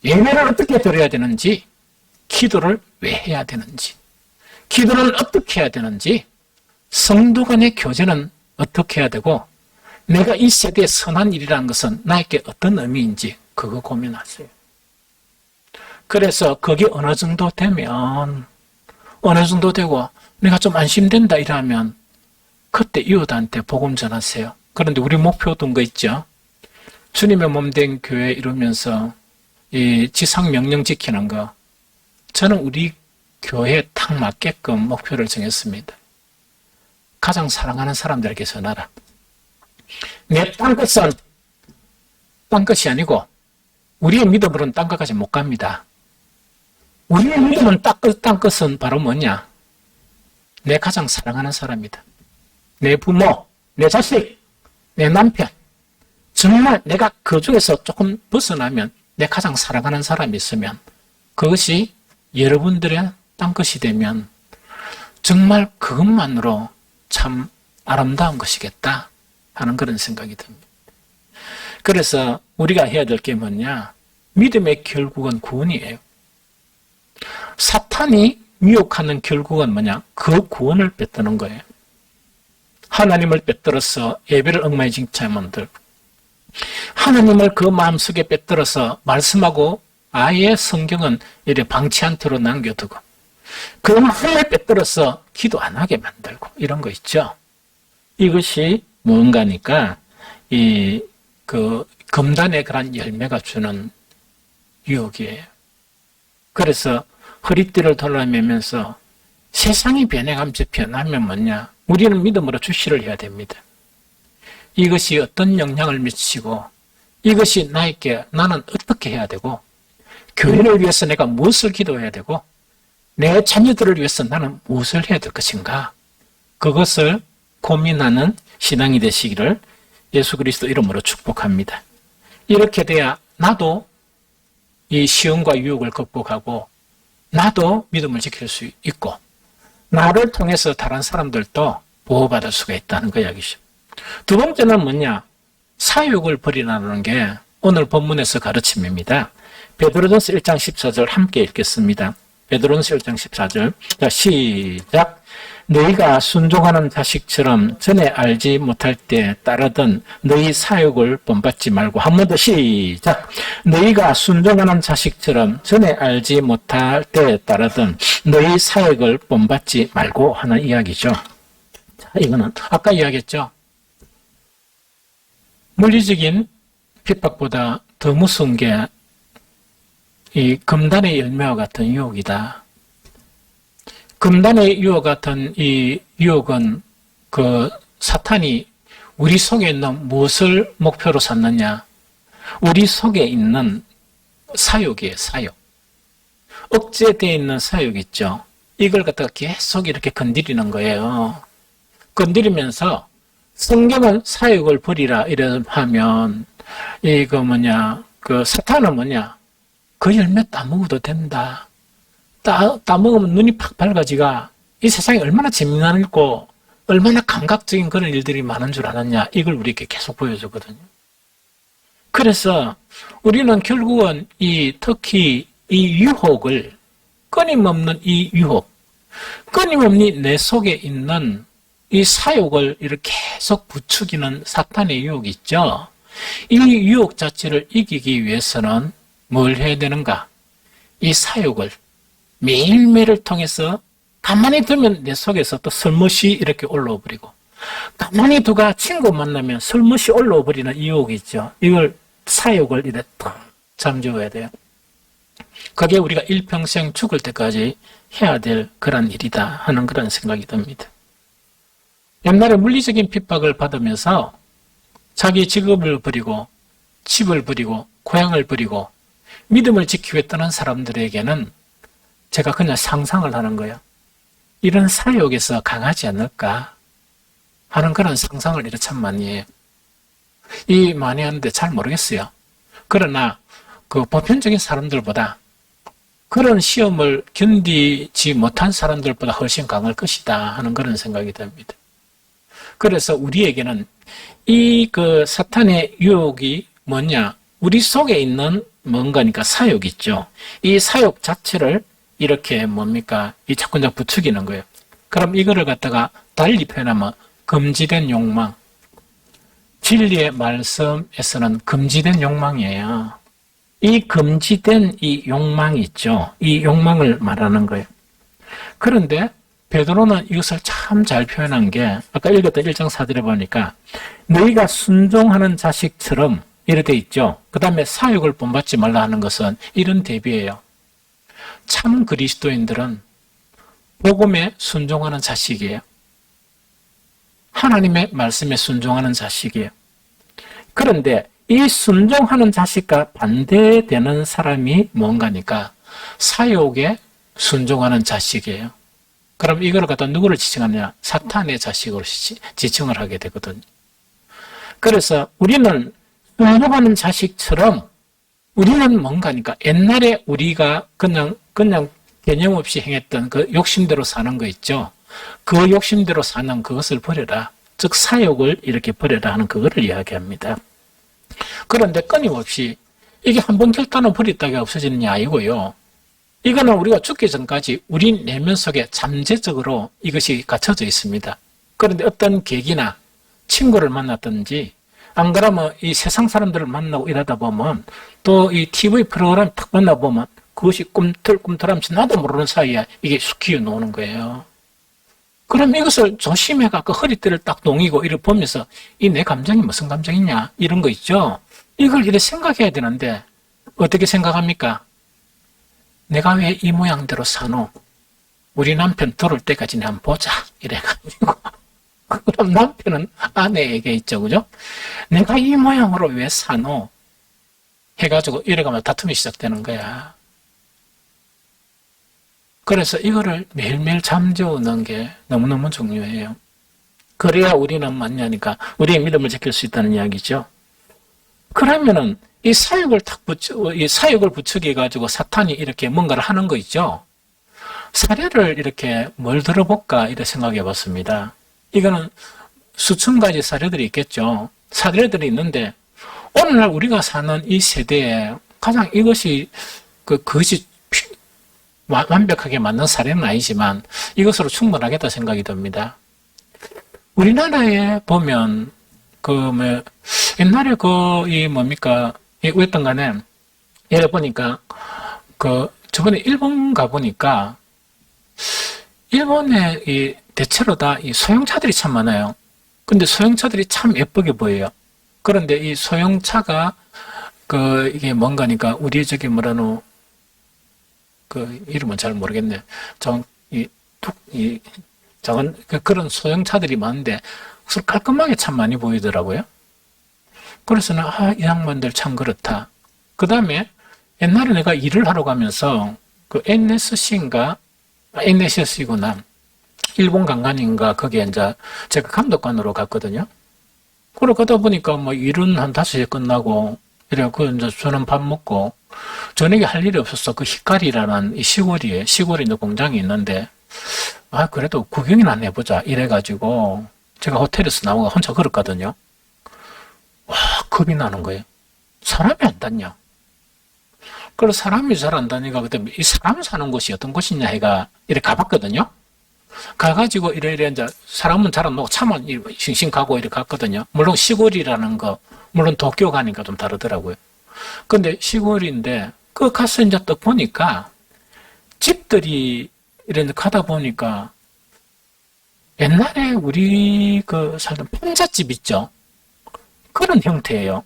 예배를 어떻게 드려야 되는지, 기도를 왜 해야 되는지, 기도는 어떻게 해야 되는지, 성도 간의 교제는 어떻게 해야 되고, 내가 이 세대의 선한 일이라는 것은 나에게 어떤 의미인지 그거 고민하세요. 그래서 그게 어느 정도 되면, 어느 정도 되고 내가 좀 안심된다 이러면 그때 이웃한테 복음 전하세요. 그런데 우리 목표 둔 거 있죠. 주님의 몸된 교회 이루면서 이 지상 명령 지키는 거, 저는 우리 교회에 딱 맞게끔 목표를 정했습니다. 가장 사랑하는 사람들에게 전하라. 내 땅끝은 땅끝이 아니고 우리의 믿음으로는 땅끝까지 못 갑니다. 우리의 믿음은 땅끝은 바로 뭐냐? 내 가장 사랑하는 사람이다. 내 부모, 내 자식, 내 남편. 정말 내가 그 중에서 조금 벗어나면 내 가장 사랑하는 사람이 있으면 그것이 여러분들의 땅끝이 되면 정말 그것만으로 참 아름다운 것이겠다 하는 그런 생각이 듭니다. 그래서 우리가 해야 될 게 뭐냐? 믿음의 결국은 구원이에요. 사탄이 미혹하는 결국은 뭐냐? 그 구원을 뺏드는 거예요. 하나님을 뺏들어서 예배를 엉망진창 만들고, 하나님을 그 마음속에 뺏들어서 말씀하고 아예 성경은 이래 방치한 채로 남겨두고, 그 마음을 뺏들어서 기도 안 하게 만들고, 이런 거 있죠. 이것이 뭔가니까 금단의 그런 열매가 주는 유혹이에요. 그래서 허리띠를 돌아매면서 세상이 변해가면서 변하면 뭐냐? 우리는 믿음으로 주시를 해야 됩니다. 이것이 어떤 영향을 미치고 이것이 나는 어떻게 해야 되고 교회를 위해서 내가 무엇을 기도해야 되고 내 자녀들을 위해서 나는 무엇을 해야 될 것인가? 그것을 고민하는 신앙이 되시기를 예수 그리스도 이름으로 축복합니다. 이렇게 돼야 나도 이 시험과 유혹을 극복하고 나도 믿음을 지킬 수 있고 나를 통해서 다른 사람들도 보호받을 수가 있다는 그 이야기죠. 두 번째는 뭐냐? 사욕을 버리라는 게 오늘 본문에서 가르침입니다. 베드로전서 1장 14절 함께 읽겠습니다. 베드로전서 1장 14절. 자, 시작. 너희가 순종하는 자식처럼 전에 알지 못할 때 따르던 너희 사욕을 본받지 말고, 한 번 더 시작. 너희가 순종하는 자식처럼 전에 알지 못할 때 따르던 너희 사욕을 본받지 말고 하는 이야기죠. 자, 이거는 아까 이야기했죠. 물리적인 핍박보다 더 무서운 게 이 금단의 열매와 같은 유혹이다. 금단의 유혹 같은 이 유혹은 그 사탄이 우리 속에 있는 무엇을 목표로 삼느냐? 우리 속에 있는 사욕이에요, 사욕. 억제되어 있는 사욕 있죠. 이걸 갖다가 계속 이렇게 건드리는 거예요. 건드리면서 성경은 사욕을 버리라 이래 하면 그 사탄은 뭐냐? 그 열매 따먹어도 된다. 따먹으면 눈이 팍 밝아지가 이 세상에 얼마나 재미난 일고 얼마나 감각적인 그런 일들이 많은 줄 알았냐, 이걸 우리에게 계속 보여주거든요. 그래서 우리는 결국은 특히 이 유혹을, 끊임없는 이 유혹, 끊임없는 내 속에 있는 이 사욕을 이렇게 계속 부추기는 사탄의 유혹이 있죠. 이 유혹 자체를 이기기 위해서는 뭘 해야 되는가? 이 사욕을 매일매일을 통해서 가만히 두면 내 속에서 또 설못이 이렇게 올라와 버리고, 가만히 두가 친구 만나면 설못이 올라와 버리는 유혹이 있죠. 이걸 사욕을 이렇게 탁 잠재워야 돼요. 그게 우리가 일평생 죽을 때까지 해야 될 그런 일이다 하는 그런 생각이 듭니다. 옛날에 물리적인 핍박을 받으면서 자기 직업을 버리고 집을 버리고 고향을 버리고 믿음을 지키고 떠난 사람들에게는 제가 그냥 상상을 하는 거예요. 이런 사역에서 강하지 않을까 하는 그런 상상을 이렇게 참 많이 해요. 많이 하는데 잘 모르겠어요. 그러나 그 보편적인 사람들보다 그런 시험을 견디지 못한 사람들보다 훨씬 강할 것이다 하는 그런 생각이 듭니다. 그래서 우리에게는 이 그 사탄의 유혹이 뭐냐? 우리 속에 있는 뭔가니까 사욕 있죠. 이 사욕 자체를 이렇게 뭡니까? 이 자꾸 부추기는 거예요. 그럼 이거를 갖다가 달리 표현하면 금지된 욕망. 진리의 말씀에서는 금지된 욕망이에요. 이 금지된 이 욕망이 있죠. 이 욕망을 말하는 거예요. 그런데 베드로는 이것을 참 잘 표현한 게 아까 읽었던 1장 4절에 보니까 너희가 순종하는 자식처럼 이렇게 돼 있죠. 그 다음에 사욕을 본받지 말라 하는 것은 이런 대비예요. 참 그리스도인들은 복음에 순종하는 자식이에요. 하나님의 말씀에 순종하는 자식이에요. 그런데 이 순종하는 자식과 반대되는 사람이 뭔가니까 사욕에 순종하는 자식이에요. 그럼 이걸 갖다 누구를 지칭하느냐? 사탄의 자식으로 지칭을 하게 되거든요. 그래서 우리는 순종하는 자식처럼 우리는 뭔가니까 옛날에 우리가 그냥 개념 없이 행했던 그 욕심대로 사는 거 있죠. 그 욕심대로 사는 그것을 버려라. 즉 사욕을 이렇게 버려라 하는 그거를 이야기합니다. 그런데 끊임없이 이게 한 번 결단을 버렸다가 없어지는 게 아니고요. 이거는 우리가 죽기 전까지 우리 내면 속에 잠재적으로 이것이 갇혀져 있습니다. 그런데 어떤 계기나 친구를 만났든지 안 그러면 이 세상 사람들을 만나고 이러다 보면 또 이 TV 프로그램 탁 만나보면 그것이 꿈틀꿈틀하면서 나도 모르는 사이에 이게 쑥 기어 노는 거예요. 그럼 이것을 조심해갖고 허리띠를 딱 동이고 이를 보면서 이 내 감정이 무슨 감정이냐 이런 거 있죠. 이걸 이렇게 생각해야 되는데 어떻게 생각합니까? 내가 왜 이 모양대로 사노? 우리 남편 들어올 때까지 한번 보자 이래가지고 그럼 남편은 아내에게 있죠, 그죠? 내가 이 모양으로 왜 사노? 해가지고 이래가면 다툼이 시작되는 거야. 그래서 이거를 매일매일 잠재우는 게 너무너무 중요해요. 그래야 우리는 맞냐니까 우리의 믿음을 지킬 수 있다는 이야기죠. 그러면은 이 사욕을 부추겨 가지고 사탄이 이렇게 뭔가를 하는 거 있죠. 사례를 이렇게 뭘 들어볼까 이렇게 생각해 봤습니다. 이거는 수천 가지 사례들이 있겠죠. 사례들이 있는데 오늘날 우리가 사는 이 세대에 가장 이것이 그것이 완벽하게 맞는 사례는 아니지만 이것으로 충분하겠다 생각이 듭니다. 우리나라에 보면 옛날에 왜였던 간에 예를 보니까 저번에 일본 가보니까 일본에 대체로 다 이 소형차들이 참 많아요. 근데 소형차들이 참 예쁘게 보여요. 그런데 이 소형차가 이게 뭔가니까 우리 이름은 잘 모르겠네. 그런 소형차들이 많은데 깔끔하게 참 많이 보이더라고요. 그래서 이 양반들 참 그렇다. 그 다음에 옛날에 내가 일을 하러 가면서 NSC인가? NSC구나. 일본 관광인가? 거기에 이제 제가 감독관으로 갔거든요. 그러고 가다 보니까 일은 한 5시에 끝나고 이래갖고 이제 저는 밥 먹고 저녁에 할 일이 없었어. 그 히카리라는 이 시골에 있는 공장이 있는데 그래도 구경이나 해보자 이래가지고 제가 호텔에서 나오고 혼자 걸었거든요. 와, 겁이 나는 거예요. 사람이 안 닿냐. 그래서 사람이 잘 안 닿으니까 그때 이 사람 사는 곳이 어떤 곳이냐 해가 이렇게 가봤거든요. 가가지고 이래 이제 사람은 잘 안 나오고 차만 싱싱 가고 이렇게 갔거든요. 물론 시골이라는 거, 물론 도쿄 가니까 좀 다르더라고요. 근데 시골인데 가서 이제 또 보니까 집들이 이런 데 가다 보니까 옛날에 우리 살던 판잣집 있죠? 그런 형태예요.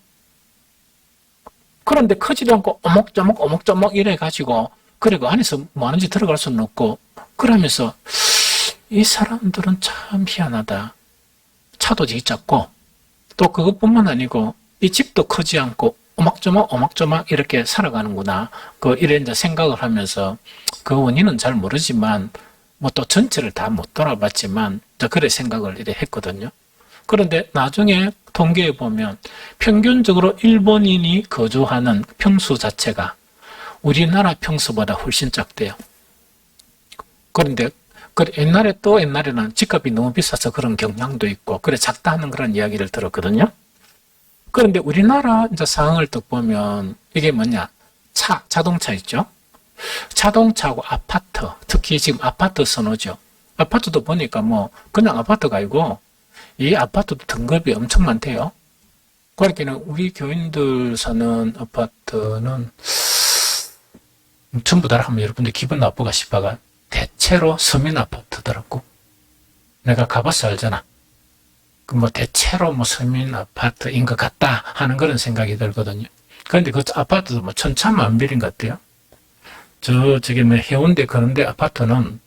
그런데 크지도 않고 오목조목 이래가지고, 그래, 그 안에서 뭐 하는지 들어갈 수는 없고, 그러면서, 이 사람들은 참 희한하다. 차도 되게 작고, 또 그것뿐만 아니고, 이 집도 크지 않고, 오막조막 이렇게 살아가는구나. 이래 이제 생각을 하면서, 그 원인은 잘 모르지만, 뭐 또 전체를 다 못 돌아봤지만, 그래 생각을 이래 했거든요. 그런데 나중에 통계에 보면 평균적으로 일본인이 거주하는 평수 자체가 우리나라 평수보다 훨씬 작대요. 그런데 옛날에는 집값이 너무 비싸서 그런 경향도 있고 그래 작다 하는 그런 이야기를 들었거든요. 그런데 우리나라 이제 상황을 딱 보면 이게 뭐냐? 자동차 있죠? 자동차하고 아파트, 특히 지금 아파트 선호죠. 아파트도 보니까 뭐 그냥 아파트가 아니고 이 아파트도 등급이 엄청 많대요. 그러니까 우리 교인들 사는 아파트는 전부 다 하면 여러분들 기분 나쁘가 싶어가 대체로 서민 아파트더라고. 내가 가봐서 알잖아. 뭐 대체로 뭐 서민 아파트인 것 같다 하는 그런 생각이 들거든요. 그런데 그 아파트도 뭐 천차만별인 것 같아요. 저기 뭐 해운대 그런데 아파트는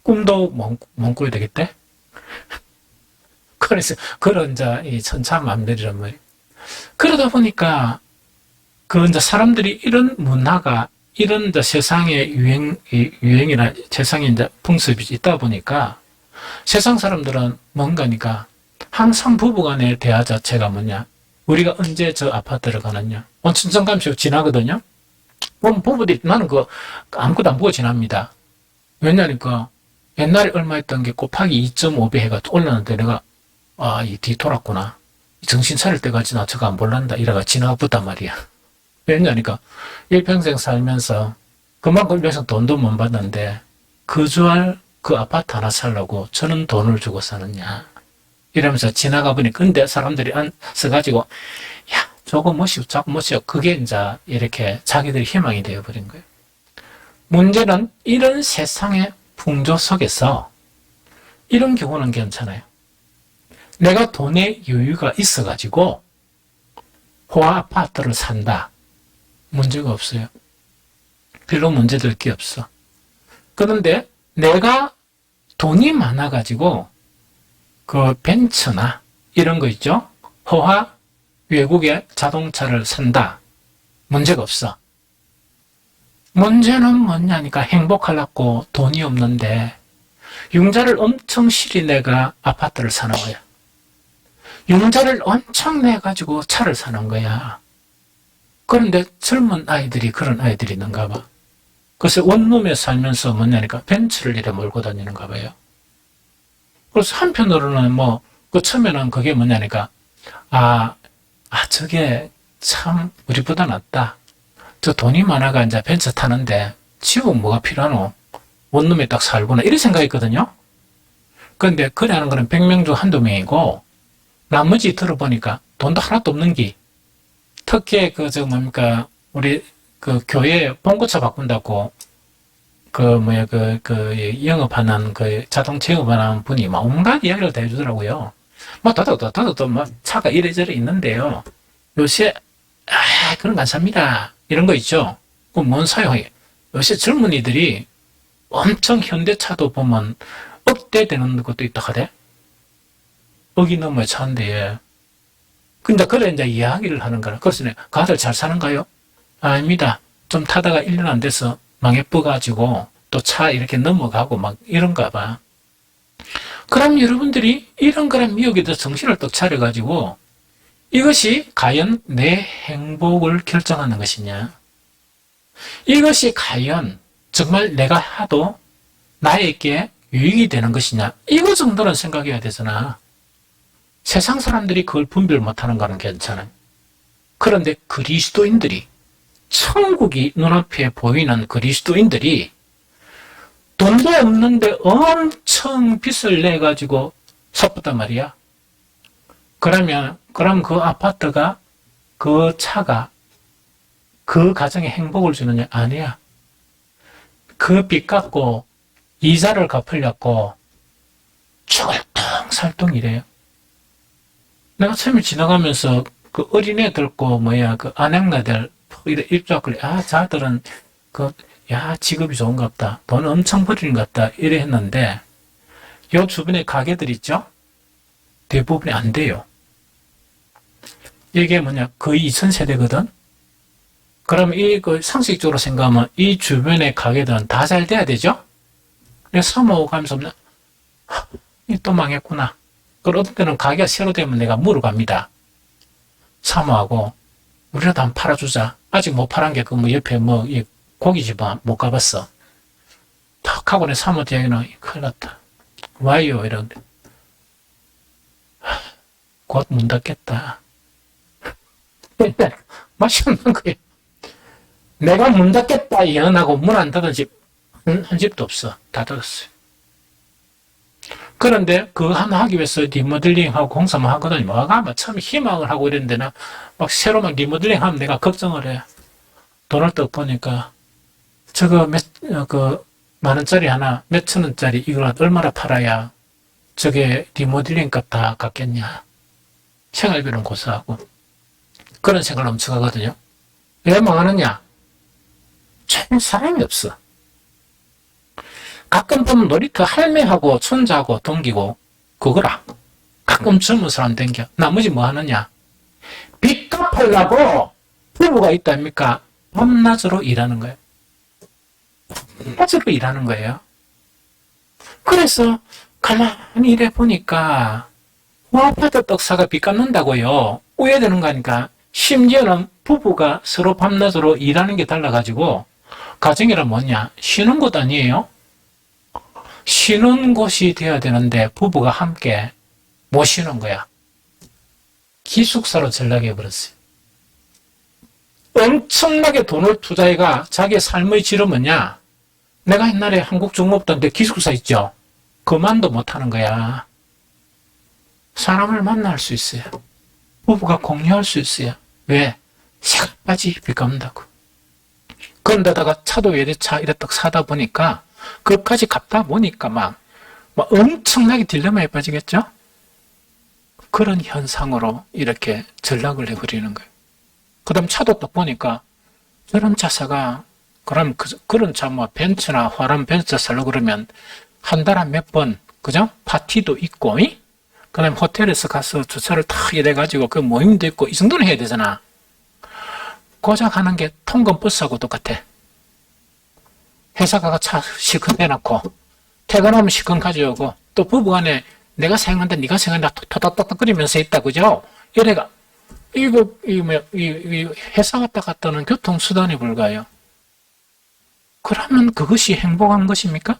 꿈도 못 꾸야 되겠대? 그래서, 그런, 이 천차만별이란 말이에요. 그러다 보니까, 이제 사람들이 이런 문화가, 이런 세상의 유행이나 세상의 이제 풍습이 있다 보니까, 세상 사람들은 뭔가니까, 항상 부부간의 대화 자체가 뭐냐? 우리가 언제 저 아파트를 가느냐? 온천성감시고 지나거든요? 보면 부부들이, 나는 아무것도 안 보고 지납니다. 왜냐니까, 옛날에 얼마 했던 게 곱하기 2.5배 해가 올랐는데 내가 이 뒤돌았구나. 정신 차릴 때까지 나 저거 안 볼란다. 이래가 지나갔단 말이야. 왜냐니까 일평생 살면서 그만큼 일평생 돈도 못 받는데 거주할 그 아파트 하나 살려고 저는 돈을 주고 사느냐. 이러면서 지나가 보니 근데 사람들이 서가지고 야 저거 뭐시오 그게 이제 이렇게 자기들이 희망이 되어버린 거예요. 문제는 이런 세상의 풍조 속에서 이런 경우는 괜찮아요. 내가 돈에 여유가 있어가지고 호화 아파트를 산다. 문제가 없어요. 별로 문제될 게 없어. 그런데 내가 돈이 많아가지고 벤츠나 이런 거 있죠? 호화 외국의 자동차를 산다. 문제가 없어. 문제는 뭐냐니까 행복하려고 돈이 없는데 융자를 엄청 실이 내가 아파트를 사는 거야. 융자를 엄청 내가지고 차를 사는 거야. 그런데 젊은 아이들이 그런 아이들이 있는가 봐. 그래서 원룸에 살면서 뭐냐니까 벤츠를 이래 몰고 다니는가 봐요. 그래서 한편으로는 처음에는 그게 뭐냐니까 저게 참 우리보다 낫다. 저 돈이 많아가 이제 벤츠 타는데 지금 뭐가 필요하노? 원룸에 딱 살구나. 이런 생각했거든요. 그런데 그래 하는 거는 100명 중 한두 명이고 나머지 들어보니까 돈도 하나도 없는 기. 특히 우리 교회 봉고차 바꾼다고 영업하는 자동차 영업하는 분이 막 온갖 이야기를 다 해주더라고요. 차가 이래저래 있는데요. 요새 그런 거 안 삽니다. 이런 거 있죠. 그럼 뭔 사용해? 요새 젊은이들이 엄청 현대차도 보면 억대 되는 것도 있다 하대. 억이 넘어야 차인데. 근데 그래 이제 이야기를 하는 거라. 그래서 가들 잘 사는가요? 아닙니다. 좀 타다가 1년 안 돼서 망해뻐가지고 또 차 이렇게 넘어가고 막 이런가 봐. 그럼 여러분들이 이런 거란 미혹에 대해서 정신을 떡 차려가지고 이것이 과연 내 행복을 결정하는 것이냐? 이것이 과연 정말 내가 하도 나에게 유익이 되는 것이냐? 이거 정도는 생각해야 되잖아. 세상 사람들이 그걸 분별 못하는 거는 괜찮아요. 그런데 그리스도인들이, 천국이 눈앞에 보이는 그리스도인들이 돈도 없는데 엄청 빚을 내가지고 샀단 말이야. 그럼 그 아파트가, 그 차가 그 가정에 행복을 주느냐? 아니야. 그 빚 갚고 이자를 갚으려고 죽을똥살똥 이래요. 내가 처음에 지나가면서 그 어린애들고 그 안양나들 이래 입주학을 자들은 직업이 좋은갑다. 돈 엄청 버리는갑다. 이래 했는데 요 주변에 가게들 있죠? 대부분이 안 돼요. 이게 거의 2000세대거든? 그럼 상식적으로 생각하면 이 주변의 가게들은 다 잘 돼야 되죠? 그래서 사모가면서 또 망했구나. 그리고 어떤 때는 가게가 새로 되면 내가 물어갑니다. 사모하고 우리라도 한번 팔아주자. 아직 못 팔은 게 옆에 이 고깃집 못 가봤어. 탁 하고 내 사모 대학에는 큰일 났다. 와요 이러는데 곧 문 닫겠다. 맛이 없는 거예요. 내가 문 닫겠다 예언하고 문 안 닫은 집 한 집도 없어. 다 닫았어요. 그런데 그거 하나 하기 위해서 리모델링하고 공사만 하거든요. 뭐가 처음에 희망을 하고 이랬는데 막 새로 리모델링 하면 내가 걱정을 해. 돈을 떡 보니까 저거 만 원짜리 하나 몇천 원짜리 이걸 얼마나 팔아야 저게 리모델링 값 다 갚겠냐. 생활비는 고스하고 그런 생각을 엄청 하거든요. 왜 망하느냐? 전혀 사람이 없어. 가끔 보면 놀이터 할매하고 손자하고 동기고 그거라. 가끔 젊은 사람 댕겨. 나머지 뭐 하느냐? 빚 갚으려고 부부가 있다 아닙니까? 밤낮으로 일하는 거예요. 밤낮으로 일하는 거예요. 그래서 가만히 일해 보니까 아파트 떡사가 빚 갚는다고요. 우회되는 거니까 심지어는 부부가 서로 밤낮으로 일하는 게 달라가지고 가정이란 뭐냐? 쉬는 곳 아니에요? 쉬는 곳이 돼야 되는데 부부가 함께 못 쉬는 거야. 기숙사로 전락해버렸어요. 엄청나게 돈을 투자해가 자기의 삶의 질은 뭐냐? 내가 옛날에 한국 중업단데 기숙사 있죠? 그만도 못하는 거야. 사람을 만날 수 있어요. 부부가 공유할 수 있어요. 왜? 새까지 빚 갚는다고. 그런데다가 차도 외제차 이래 딱 사다 보니까 그것까지 갚다 보니까 막 엄청나게 딜레마에 빠지겠죠? 그런 현상으로 이렇게 전락을 해버리는 거예요. 그 다음 차도 딱 보니까 저런 차 사가 그럼 그런 차 벤츠나 화람 벤츠 살려고 그러면 한 달에 몇 번 그죠? 파티도 있고 그 다음에 호텔에서 가서 주차를 탁 이래가지고 그 모임도 있고 이 정도는 해야 되잖아. 고작 하는 게 통근 버스하고 똑같아. 회사 가서 차 실컷 내놓고 퇴근하면 실컷 가져오고 또 부부간에 내가 사용한다 네가 사용한다 토닥토닥거리면서 있다 그죠? 이래가 이 회사 갔다 갔다는 교통수단이 불가해요. 그러면 그것이 행복한 것입니까?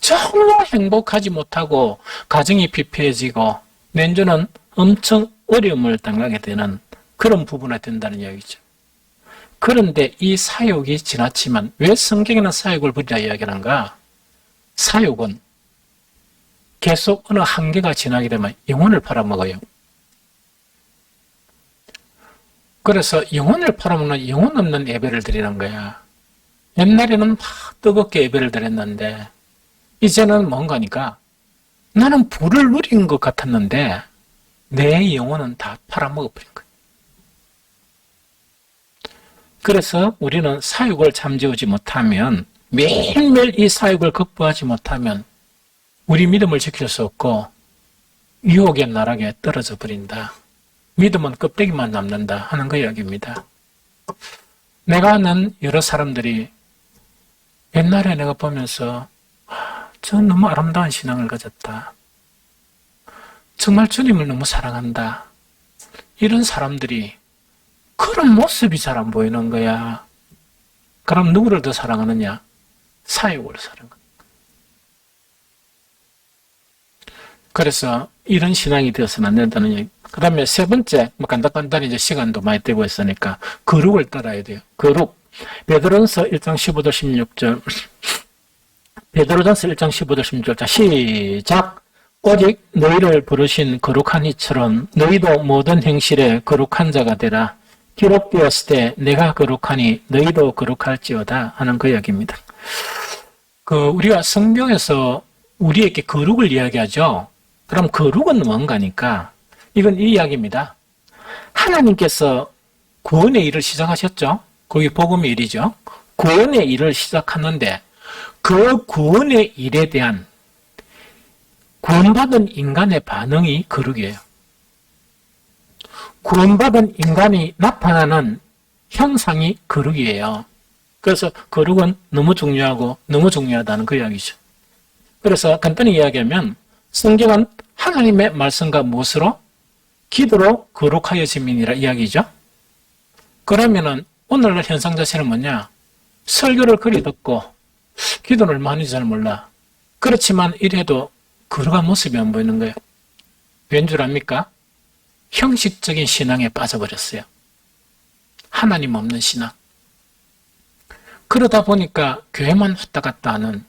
정말 행복하지 못하고 가정이 피폐해지고 내년은 엄청 어려움을 당하게 되는 그런 부분이 된다는 이야기죠. 그런데 이 사욕이 지나치면 왜 성경에는 사욕을 버리라 이야기하는가? 사욕은 계속 어느 한계가 지나게 되면 영혼을 팔아먹어요. 그래서 영혼을 팔아먹는 영혼 없는 예배를 드리는 거야. 옛날에는 막 뜨겁게 예배를 드렸는데 이제는 뭔가니까 나는 부를 누린 것 같았는데 내 영혼은 다 팔아먹어버린 거야. 그래서 우리는 사욕을 잠재우지 못하면 매일매일 이 사욕을 극복하지 못하면 우리 믿음을 지킬 수 없고 유혹의 나락에 떨어져 버린다. 믿음은 껍데기만 남는다 하는 그 이야기입니다. 내가 아는 여러 사람들이 옛날에 내가 보면서 전 너무 아름다운 신앙을 가졌다. 정말 주님을 너무 사랑한다. 이런 사람들이 그런 모습이 잘 안 보이는 거야. 그럼 누구를 더 사랑하느냐? 사욕을 사랑한다. 그래서 이런 신앙이 되어서는 안 된다는 얘기. 그 다음에 세 번째, 간단히 이제 시간도 많이 떼고 있으니까 거룩을 따라야 돼요. 거룩. 베드로전서 1장 15절 16절. 베드로전서 1장 15절 16절. 자, 시작. 오직 너희를 부르신 거룩한 이처럼 너희도 모든 행실에 거룩한 자가 되라. 기록되었을 때 내가 거룩하니 너희도 거룩할지어다 하는 그 이야기입니다. 우리가 성경에서 우리에게 거룩을 이야기하죠. 그럼 거룩은 뭔가니까 이건 이 이야기입니다. 하나님께서 구원의 일을 시작하셨죠. 거기 복음의 일이죠. 구원의 일을 시작하는데 그 구원의 일에 대한 구원받은 인간의 반응이 거룩이에요. 구원받은 인간이 나타나는 형상이 거룩이에요. 그래서 거룩은 너무 중요하고 너무 중요하다는 그 이야기죠. 그래서 간단히 이야기하면 성경은 하나님의 말씀과 무엇으로? 기도로 거룩하여짐이니라 이야기죠. 그러면은 오늘날 현상 자체는 뭐냐? 설교를 그리 듣고 기도를 많이 잘 몰라. 그렇지만 이래도 거룩한 모습이 안 보이는 거예요. 왠 줄 압니까? 형식적인 신앙에 빠져버렸어요. 하나님 없는 신앙. 그러다 보니까 교회만 왔다 갔다 하는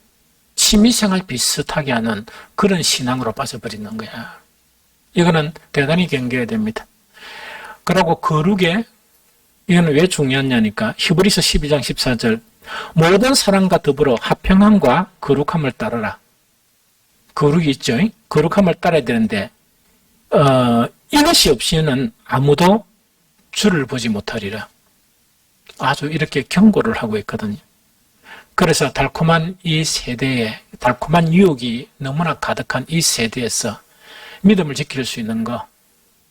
취미생활 비슷하게 하는 그런 신앙으로 빠져버리는 거야. 이거는 대단히 경계해야 됩니다. 그리고 거룩에 이거는 왜 중요하냐니까 히브리서 12장 14절 모든 사람과 더불어 화평함과 거룩함을 따르라. 거룩이 있죠. 거룩함을 따라야 되는데 이것이 없이는 아무도 주를 보지 못하리라. 아주 이렇게 경고를 하고 있거든요. 그래서 달콤한 이 세대에 달콤한 유혹이 너무나 가득한 이 세대에서 믿음을 지킬 수 있는 거,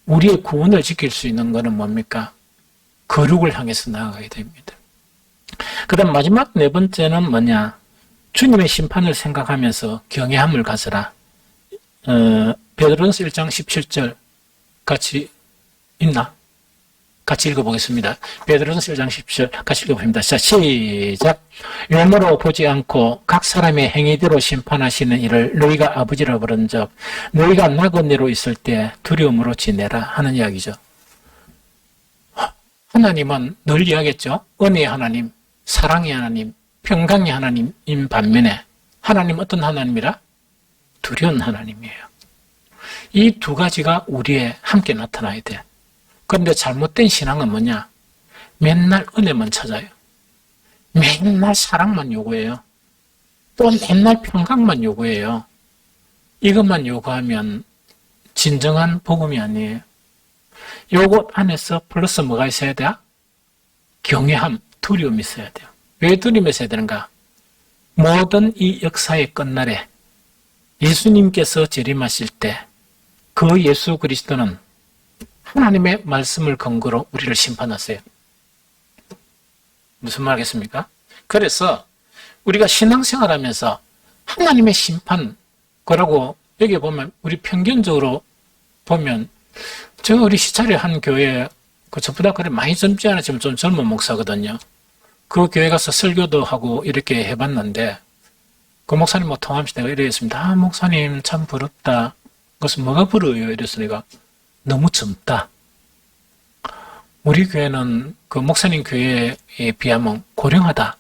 우리의 구원을 지킬 수 있는 거는 뭡니까? 거룩을 향해서 나아가게 됩니다. 그 다음 마지막 네 번째는 뭐냐? 주님의 심판을 생각하면서 경외함을 가져라. 베드로전서 1장 17절 같이 있나? 같이 읽어보겠습니다. 베드로전서 1장 17절 같이 읽어봅니다. 자, 시작. 외모로 보지 않고 각 사람의 행위대로 심판하시는 이를 너희가 아버지라 부른 적 너희가 나그네로 있을 때 두려움으로 지내라 하는 이야기죠. 하나님은 늘 이야기했죠. 은혜의 하나님, 사랑의 하나님, 평강의 하나님인 반면에 하나님 어떤 하나님이라? 두려운 하나님이에요. 이 두 가지가 우리에 함께 나타나야 돼. 그런데 잘못된 신앙은 뭐냐? 맨날 은혜만 찾아요. 맨날 사랑만 요구해요. 또 맨날 평강만 요구해요. 이것만 요구하면 진정한 복음이 아니에요. 요것 안에서 플러스 뭐가 있어야 돼? 경외함, 두려움이 있어야 돼요. 왜 두려움이 있어야 되는가? 모든 이 역사의 끝날에 예수님께서 재림하실 때 그 예수 그리스도는 하나님의 말씀을 근거로 우리를 심판하세요. 무슨 말 하겠습니까? 그래서 우리가 신앙생활하면서 하나님의 심판, 그러고 여기 보면 우리 평균적으로 보면 제가 우리 시찰에 한 교회 저보다 그래 많이 젊지 않았지만 좀 젊은 목사거든요. 그 교회 가서 설교도 하고 이렇게 해봤는데 그 목사님 뭐 통하면서 내가 이랬습니다. 아, 목사님 참 부럽다. 그것은 뭐가 부러워요? 이래서 내가 너무 젊다. 우리 교회는 그 목사님 교회에 비하면 고령하다.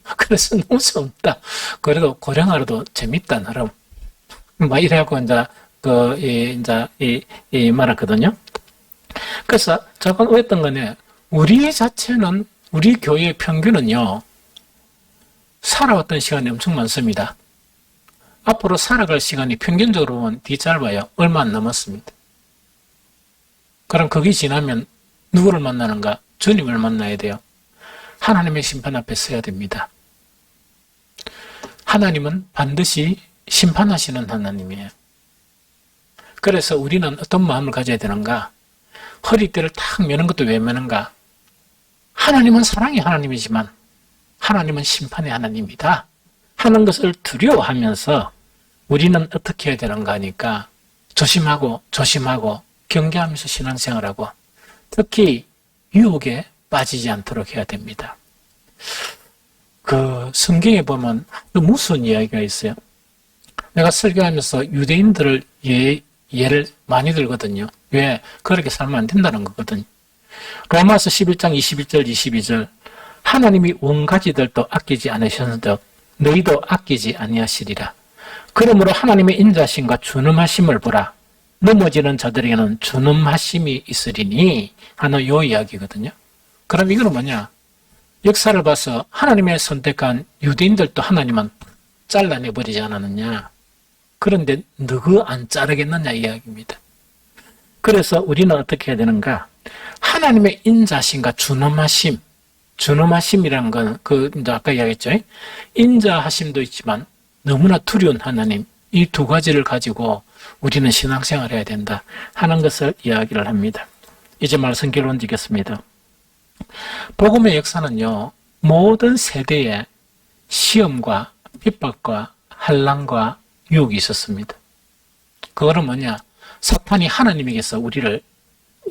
그래서 너무 젊다. 그래도 고령하라도 재밌다, 나름. 막 이래갖고 이제 말했거든요. 그래서 저건 왜했던 거네. 우리 자체는, 우리 교회의 평균은요, 살아왔던 시간이 엄청 많습니다. 앞으로 살아갈 시간이 평균적으로 보면 뒤 짧아요. 얼마 안 남았습니다. 그럼 거기 지나면 누구를 만나는가? 주님을 만나야 돼요. 하나님의 심판 앞에 서야 됩니다. 하나님은 반드시 심판하시는 하나님이에요. 그래서 우리는 어떤 마음을 가져야 되는가? 허리띠를 탁 매는 것도 왜 매는가? 하나님은 사랑의 하나님이지만 하나님은 심판의 하나님이다 하는 것을 두려워하면서 우리는 어떻게 해야 되는가 하니까 조심하고 경계하면서 신앙생활하고 특히 유혹에 빠지지 않도록 해야 됩니다. 그 성경에 보면 무서운 이야기가 있어요. 내가 설교하면서 유대인들을 예를 많이 들거든요. 왜? 그렇게 살면 안 된다는 거거든요. 로마서 11장 21절 22절 하나님이 원가지들도 아끼지 않으셨는데 너희도 아끼지 아니하시리라. 그러므로 하나님의 인자심과 준엄하심을 보라. 넘어지는 자들에게는 준엄하심이 있으리니 하는 요 이야기거든요. 그럼 이거는 뭐냐? 역사를 봐서 하나님의 선택한 유대인들도 하나님은 잘라내버리지 않았느냐? 그런데 누구 안 자르겠느냐 이야기입니다. 그래서 우리는 어떻게 해야 되는가? 하나님의 인자심과 준엄하심이라는 건, 이제 아까 이야기했죠. 인자하심도 있지만 너무나 두려운 하나님, 이 두 가지를 가지고 우리는 신앙생활을 해야 된다 하는 것을 이야기를 합니다. 이제 말씀 결론 짓겠습니다. 복음의 역사는요, 모든 세대에 시험과 핍박과 환난과 유혹이 있었습니다. 그거는 뭐냐? 사탄이 하나님에게서 우리를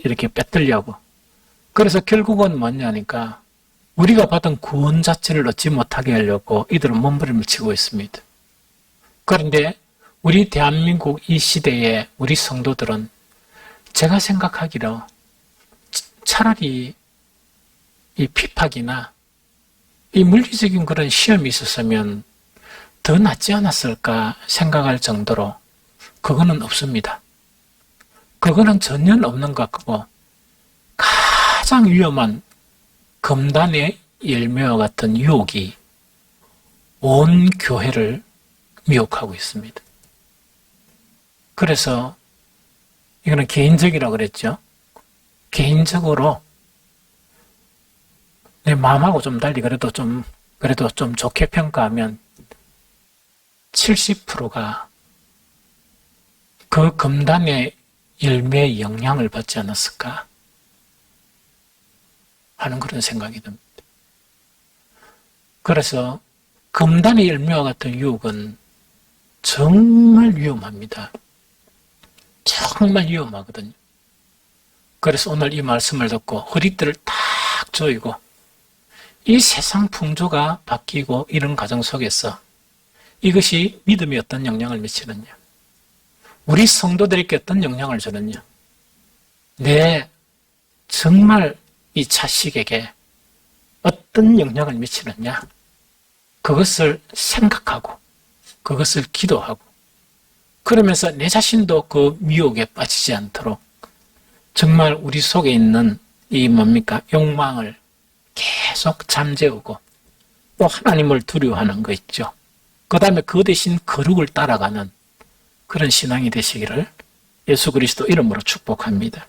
이렇게 빼들려고. 그래서 결국은 뭐냐니까 우리가 받은 구원 자체를 얻지 못하게 하려고 이들은 몸부림을 치고 있습니다. 그런데 우리 대한민국 이 시대에 우리 성도들은 제가 생각하기로 차라리 이 핍박이나 이 물리적인 그런 시험이 있었으면 더 낫지 않았을까 생각할 정도로 그거는 없습니다. 그거는 전혀 없는 것 같고 가장 위험한 금단의 열매와 같은 유혹이 온 교회를 미혹하고 있습니다. 그래서 이거는 개인적이라고 그랬죠. 개인적으로 내 마음하고 좀 달리 그래도 좀 좋게 평가하면 70%가 그 금단의 열매의 영향을 받지 않았을까 하는 그런 생각이 듭니다. 그래서 금단의 열매와 같은 유혹은 정말 위험합니다. 정말 위험하거든요. 그래서 오늘 이 말씀을 듣고 허리띠를 탁 조이고 이 세상 풍조가 바뀌고 이런 과정 속에서 이것이 믿음에 어떤 영향을 미치느냐, 우리 성도들에게 어떤 영향을 주느냐, 정말 이 자식에게 어떤 영향을 미치느냐, 그것을 생각하고 그것을 기도하고 그러면서 내 자신도 그 미혹에 빠지지 않도록 정말 우리 속에 있는 이 욕망을 계속 잠재우고 또 하나님을 두려워하는 거 있죠. 그 다음에 그 대신 거룩을 따라가는 그런 신앙이 되시기를 예수 그리스도 이름으로 축복합니다.